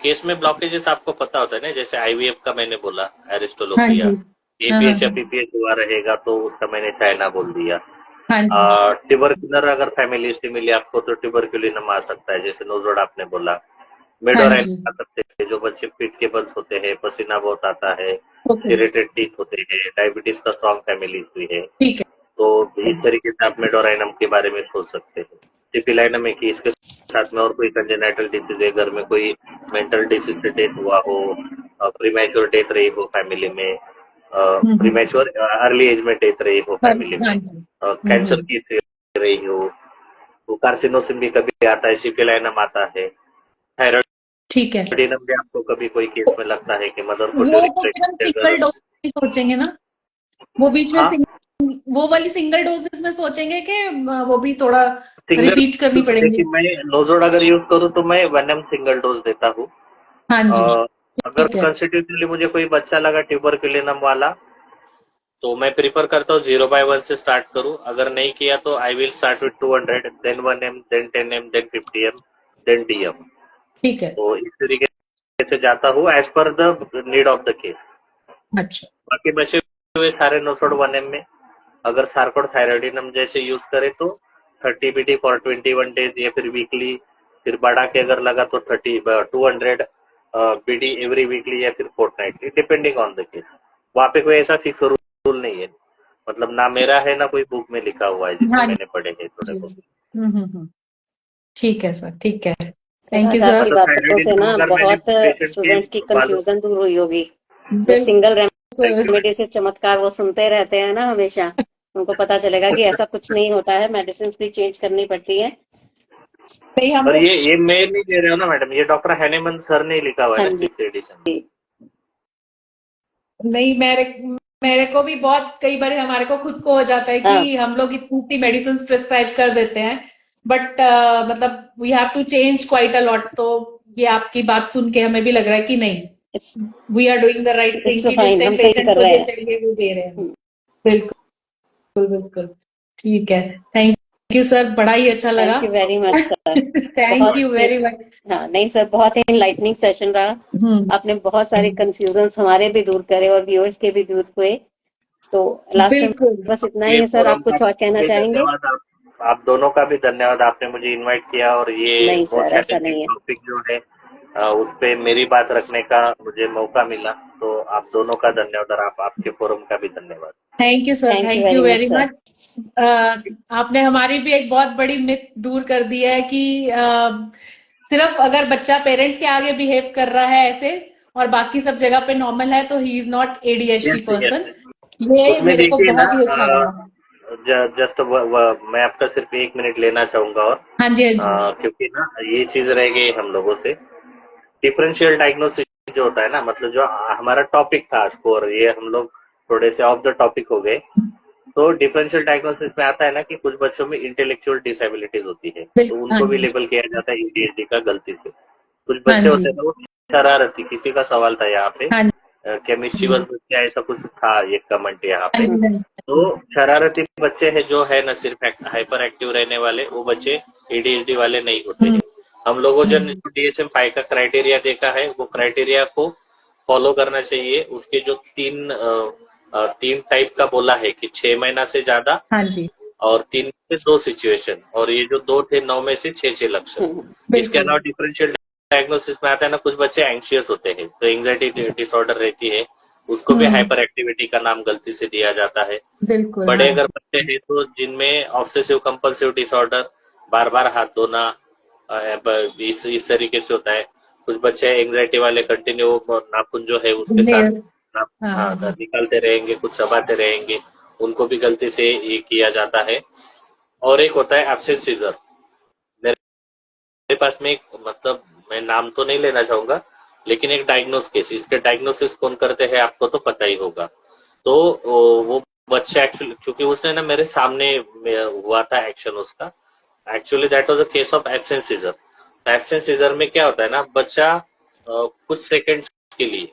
Speaker 3: केस में ब्लॉकेजेस आपको पता होता है ना, जैसे आईवीएफ का मैंने बोला,
Speaker 2: हाँ
Speaker 3: एरिस्टोलोपिया,
Speaker 2: जी। हाँ
Speaker 3: एपीएच या
Speaker 2: हाँ
Speaker 3: पीपीएच हुआ रहेगा तो उसका मैंने चाइना बोल दिया।
Speaker 2: हाँ जी।
Speaker 3: ट्यूबरकुलर अगर फैमिली हिस्ट्री मिली आपको तो ट्यूबरकुलिनम आ सकता है, जैसे नोजोड आपने बोला।
Speaker 2: हाँ
Speaker 3: मेडोराइन
Speaker 2: जी।
Speaker 3: आ सकते हैं, जो बच्चे पीठ के बल्स होते हैं, पसीना बहुत आता है,
Speaker 2: ओके।
Speaker 3: इरिटेड टीथ होते हैं, डायबिटीज का स्ट्रॉन्ग फैमिली हिस्ट्री है,
Speaker 2: ठीक है।
Speaker 3: तो इस तरीके से आप मेडोराइनम के बारे में सोच सकते हैं। सिपिलाइनम है कि इसके साथ में और कोई कंजेनाइटल डिसीज है, घर में कोई मेंटल डिसीज से डेथ हुआ हो, प्रीमैच्योर डेथ रही हो फैमिली में, प्रीमैच्योर अर्ली एज में डेथ रही हो फैमिली
Speaker 2: हाँ
Speaker 3: में,
Speaker 2: जी।
Speaker 3: कैंसर की रही हो, वो कार्सिनोसिस भी कभी आता है, सिपिलाइनम आता है,
Speaker 2: ठीक है,
Speaker 3: थायराइडिनम भी आपको कभी कोई केस में लगता है कि मदर को
Speaker 2: वो
Speaker 3: ड्यूरिंग
Speaker 2: तो फिर हम
Speaker 3: प्रेगनेंसी
Speaker 2: सिंगल
Speaker 3: अगर
Speaker 2: डोज ही सोचेंगे ना, वो बीच में
Speaker 3: हाँ
Speaker 2: वो वाली सिंगल डोजेस में सोचेंगे कि वो भी थोड़ा
Speaker 3: सिंगल
Speaker 2: रिपीट करनी पड़ेंगी।
Speaker 3: देखिए मैं लोजोड अगर यूज करूँ तो मैं 1 ml सिंगल डोज देता हूँ।
Speaker 2: हाँ जी,
Speaker 3: अगर
Speaker 2: ठीक है,
Speaker 3: कंस्टिट्यूटिवली मुझे कोई बच्चा लगा ट्यूबरक्युलिनम वाला तो मैं प्रीफर करता हूँ 0/1 से स्टार्ट करूँ। अगर नहीं किया तो I will start with 200, then 1 m, then 10 m, then 50 m, then DM।
Speaker 2: ठीक है,
Speaker 3: तो इस तरीके से जाता हूँ as per the need of the case.
Speaker 2: अच्छा,
Speaker 3: बाकी बचे हुए सारे नोसोड 1 m में अगर सार्कोड थायराइडिनम जैसे यूज करे तो 30 BD फॉर 21 डेज या फिर वीकली, फिर बढ़ा के अगर लगा तो 200 BD एवरी वीकली या फिर fortnightly, depending on the case. वहाँ पे कोई ऐसा फिक्स रूल नहीं है, मतलब ना मेरा है ना कोई बुक में लिखा हुआ है जिसमें
Speaker 2: हाँ
Speaker 3: मैंने पढ़े हैं थोड़े
Speaker 2: जी,
Speaker 3: बहुत।
Speaker 2: ठीक है सर, ठीक है,
Speaker 1: सर
Speaker 2: थैंक यू
Speaker 1: आज आपकी
Speaker 2: सर।
Speaker 1: बातों से ना
Speaker 3: अगर मैंने
Speaker 1: बहुत
Speaker 3: पेशेंट
Speaker 1: स्टूडेंट्स की
Speaker 3: मालूम
Speaker 1: कंफ्यूजन दूर हुई होगी। जो
Speaker 2: बिल्कुल,
Speaker 1: सिंगल
Speaker 3: थैंक यू
Speaker 1: रेमेडी से चमत्कार वो सुनते रहते हैं ना हमेशा, उनको पता चलेगा कि ऐसा कुछ नहीं होता है, मेडिसिन भी चेंज करनी पड़ती है।
Speaker 2: सही हम
Speaker 3: पर
Speaker 2: लोग
Speaker 3: ये मैं नहीं दे रहा हूँ ना मैडम, ये डॉक्टर हैनेमन सर ने लिखा हुआ है
Speaker 1: हाँ
Speaker 3: ना
Speaker 1: जी,
Speaker 3: 6th एडिशन।
Speaker 2: नहीं, मेरे को भी बहुत कई बार हमारे को खुद को हो जाता है
Speaker 1: हाँ
Speaker 2: कि हम लोग इतनी मेडिसिन प्रिस्क्राइब कर देते हैं, बट मतलब we have to change quite a lot. तो ये आपकी बात सुन के हमें भी लग रहा है कि नहीं,
Speaker 1: it's
Speaker 2: we are doing the right thing,
Speaker 1: it's
Speaker 2: कि जिस
Speaker 1: फाइन,
Speaker 2: टाइम
Speaker 1: हम सही
Speaker 2: पेशेंट
Speaker 1: कर
Speaker 2: को
Speaker 1: रहे
Speaker 2: जो
Speaker 1: हैं।
Speaker 2: चाहिए वो दे रहे हैं।
Speaker 1: हम्म,
Speaker 2: बिल्कुल, बिल्कुल, ठीक है, थैंक यू सर, बड़ा ही अच्छा लगा।
Speaker 1: Thank you very much sir.
Speaker 2: Thank
Speaker 1: बहुत
Speaker 2: यू
Speaker 1: ही
Speaker 2: वेरी मच।
Speaker 1: हाँ नहीं सर, बहुत ही इनलाइटनिंग सेशन रहा। आपने बहुत सारे कंफ्यूजन्स हमारे भी दूर करे और व्यूअर्स के भी दूर हुए। तो लास्ट में
Speaker 2: बिल्कुल,
Speaker 1: बस इतना ही
Speaker 3: ये
Speaker 1: है सर,
Speaker 3: फोरम
Speaker 1: आप
Speaker 3: का
Speaker 1: कुछ और कहना
Speaker 3: भी
Speaker 1: चाहेंगे?
Speaker 3: धन्यवाद, आप दोनों का भी धन्यवाद, आपने मुझे इनवाइट किया और ये
Speaker 1: नहीं
Speaker 3: बहुत
Speaker 1: सर, ऐसा
Speaker 3: चैलेंजिंग
Speaker 1: नहीं है।
Speaker 3: टॉपिक जो है उस पे मेरी बात रखने का मुझे मौका मिला, तो आप दोनों का धन्यवाद और आपके फोरम का भी धन्यवाद।
Speaker 2: Thank you sir,
Speaker 1: thank you
Speaker 2: thank you
Speaker 1: very much
Speaker 2: very
Speaker 1: sir.
Speaker 2: Much. आपने हमारी भी एक बहुत बड़ी मिथ दूर कर दी है कि सिर्फ अगर बच्चा पेरेंट्स के आगे बिहेव कर रहा है ऐसे और बाकी सब जगह पे नॉर्मल है तो he is not ADHD
Speaker 3: yes yes,
Speaker 2: person. ये
Speaker 3: उसमें
Speaker 2: मेरे को
Speaker 3: देखिए ना
Speaker 2: बहुत ही अच्छा लगा।
Speaker 3: जस्ट मैं आपका सिर्फ 1 मिनट लेना चाहूंगा और
Speaker 2: हाँ जी, हाँ जी,
Speaker 3: क्योंकि ना ये चीज रह गई हम लोगों से। डिफरेंशियल डायग्नोसिस जो होता है ना, मतलब जो हमारा टॉपिक था स्कोर, ये हम लोग थोड़े से ऑफ द टॉपिक हो गए। तो डिफरेंशियल डायग्नोसिस में आता है ना कि कुछ बच्चों में इंटेलेक्चुअल डिसेबिलिटीज होती है, तो
Speaker 2: बिल्कुल, हाँ
Speaker 3: उनको भी
Speaker 2: जी,
Speaker 3: लेबल किया जाता है ADHD का गलती से। कुछ
Speaker 2: हाँ
Speaker 3: बच्चे
Speaker 2: जी,
Speaker 3: होते हैं ना वो शरारती, किसी का सवाल था यहाँ पे,
Speaker 2: हाँ
Speaker 3: केमिस्ट्रीवर्स बच्चे ऐसा कुछ था, ये कमेंट यहाँ पे।
Speaker 2: जी, हाँ
Speaker 3: तो शरारती बच्चे हैं जो है ना सिर्फ हाइपर एक्टिव रहने वाले, वो बच्चे ADHD वाले नहीं होते हैं। हम लोगों जो DSM-5 का क्राइटेरिया देखा है वो क्राइटेरिया को फॉलो करना चाहिए। उसके जो तीन टाइप का बोला है कि 6 महीना से ज्यादा
Speaker 2: हाँ जी,
Speaker 3: और 3 से 2 सिचुएशन, और ये जो 2 थे 9 में से 6 लक्षण। इसके
Speaker 2: बिल्कुल,
Speaker 3: अलावा डिफरेंशियल डायग्नोसिस में आता है ना, कुछ बच्चे एंग्शियस होते हैं तो एंग्जाइटी डिसऑर्डर रहती है, उसको भी हाइपर एक्टिविटी का नाम गलती से दिया जाता है।
Speaker 2: बिल्कुल,
Speaker 3: बड़े
Speaker 2: हाँ
Speaker 3: अगर
Speaker 2: जी,
Speaker 3: बच्चे हैं तो जिनमें ऑब्सेसिव कंपल्सिव डिसऑर्डर, बार बार हाथ धोना, इस तरीके से होता है। कुछ बच्चे एंग्जाइटी वाले कंटिन्यू नाखून जो है उसके साथ
Speaker 2: नेल, हाँ
Speaker 3: हाँ
Speaker 2: हाँ,
Speaker 3: निकालते रहेंगे, कुछ चबाते रहेंगे, उनको भी गलती से ये किया जाता है। और एक होता है एब्सेंट सीजर। मेरे पास में एक, मतलब मैं नाम तो नहीं लेना चाहूंगा, लेकिन एक डायग्नोस केस, इसके डायग्नोसिस कौन करते हैं आपको तो पता ही होगा। तो वो बच्चा एक्चुअली, क्योंकि उसने ना मेरे सामने हुआ था एक्शन उसका, actually that was a case of absent scissor. Absent scissor में क्या होता है ना, बच्चा कुछ सेकंड्स के लिए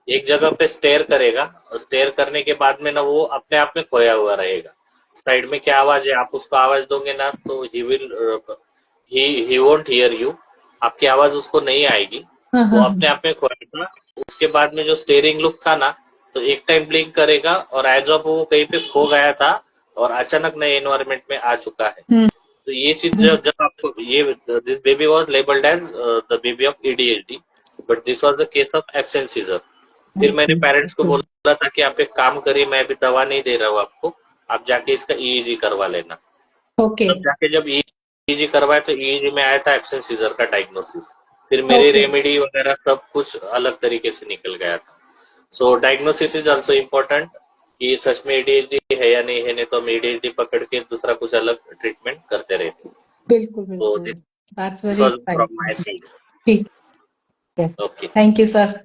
Speaker 3: एक जगह पे स्टेयर करेगा, और स्टेयर करने के बाद में ना वो अपने आप में खोया हुआ रहेगा। साइड में क्या आवाज है, आप उसको आवाज दोगे ना तो ही वोंट हियर यू, आपकी आवाज उसको नहीं आएगी,
Speaker 2: हाँ
Speaker 3: वो
Speaker 2: हाँ,
Speaker 3: अपने आप में खोएगा। उसके बाद में जो स्टेयरिंग लुक था ना, तो एक टाइम ब्लिंक करेगा और एज ऑफ वो कहीं पे खो गया था और अचानक नए एनवायरमेंट में आ चुका है। तो ये चीज जब आपको ये, this baby was labelled as the baby of ADHD, but this was the case of absent seizure. फिर मैंने पेरेंट्स को बोला था कि आप एक काम करिए, मैं अभी दवा नहीं दे रहा हूँ आपको, आप जाके इसका EEG करवा लेना।
Speaker 2: ओके,
Speaker 3: तब जाके जब ईईजी करवाया तो ईईजी में आया था एब्सेंट सीजर का डायग्नोसिस। फिर मेरी
Speaker 2: Okay.
Speaker 3: रेमेडी वगैरह सब कुछ अलग तरीके से निकल गया था। सो डायग्नोसिस इज ऑल्सो इम्पोर्टेंट कि सच में एडीएचडी है या नहीं है, नहीं तो हम एडीएचडी पकड़ के दूसरा कुछ अलग ट्रीटमेंट करते रहते।
Speaker 2: बिल्कुल
Speaker 3: तो
Speaker 2: बिल्कुल
Speaker 3: this
Speaker 2: that's
Speaker 3: was
Speaker 2: very
Speaker 3: from my side.
Speaker 2: ठीक है,
Speaker 3: ओके,
Speaker 2: थैंक यू सर,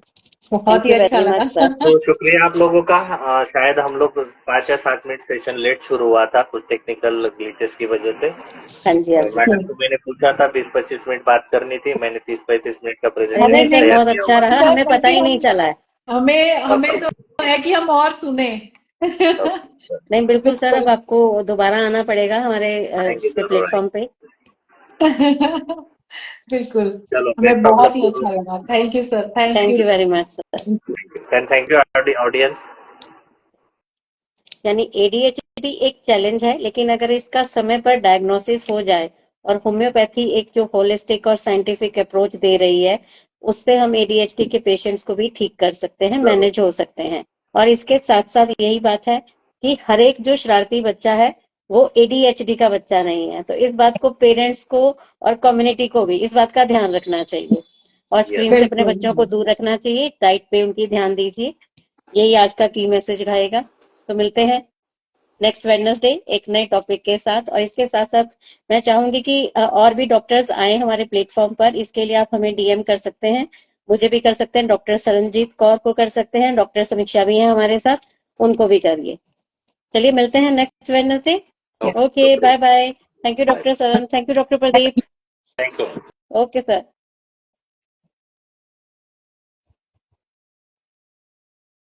Speaker 2: बहुत
Speaker 1: Thank
Speaker 2: ही
Speaker 1: you
Speaker 2: अच्छा
Speaker 1: very much,
Speaker 2: लगा।
Speaker 1: sir.
Speaker 3: तो शुक्रिया आप लोगों का। शायद हम लोग 5 या 7 मिनट सेशन लेट शुरू हुआ था कुछ टेक्निकल ग्लिचेस की वजह से।
Speaker 1: हाँ जी, हाँ जी।
Speaker 3: मैडम को मैंने पूछा था 20-25 मिनट बात करनी थी, मैंने 30-35 मिनट का
Speaker 1: अरे
Speaker 3: प्रेजेंटेशन
Speaker 1: नहीं सर,
Speaker 3: तैयार
Speaker 1: बहुत
Speaker 3: किया
Speaker 1: अच्छा
Speaker 3: हुआ
Speaker 1: रहा,
Speaker 3: था।
Speaker 1: हमें पता ही नहीं चला है।
Speaker 2: हमें तो है कि हम और सुने।
Speaker 1: नहीं बिल्कुल सर, अब आपको दोबारा आना पड़ेगा हमारे
Speaker 3: आएंगे
Speaker 1: इस पे
Speaker 3: जरूर
Speaker 1: प्लेटफॉर्म पे।
Speaker 2: बिल्कुल,
Speaker 3: चलो,
Speaker 2: हमें
Speaker 3: बेस्ट ऑफ
Speaker 2: बहुत
Speaker 3: लक
Speaker 2: ही
Speaker 3: टू
Speaker 2: अच्छा लगा। Thank you sir, thank
Speaker 1: thank
Speaker 2: you.
Speaker 1: You very much sir.
Speaker 3: And thank you audience.
Speaker 1: यानी एडीएचडी एक चैलेंज है, लेकिन अगर इसका समय पर डायग्नोसिस हो जाए और होम्योपैथी एक जो होलिस्टिक और साइंटिफिक अप्रोच दे रही है, उससे हम एडीएचडी के पेशेंट्स को भी ठीक कर सकते हैं, मैनेज हो सकते हैं। और इसके साथ साथ यही बात है कि हर एक जो शरारती बच्चा है वो एडीएचडी का बच्चा नहीं है। तो इस बात को पेरेंट्स को और कम्युनिटी को भी इस बात का ध्यान रखना चाहिए और स्क्रीन से अपने बच्चों को दूर रखना चाहिए। डाइट पे उनकी ध्यान दीजिए, यही आज का की मैसेज रहेगा। तो मिलते हैं नेक्स्ट वेडनेसडे एक नए टॉपिक के साथ। और इसके साथ साथ मैं चाहूंगी कि और भी डॉक्टर्स आए हमारे प्लेटफॉर्म पर। इसके लिए आप हमें डीएम कर सकते हैं, मुझे भी कर सकते हैं, डॉक्टर सरनजीत कौर को कर सकते हैं, डॉक्टर समीक्षा भी हैं हमारे साथ, उनको भी करिए। चलिए मिलते हैं next Wednesday. Okay, bye bye. Thank you doctor Saran, thank you doctor Pradeep.
Speaker 3: Thank you.
Speaker 1: Okay sir.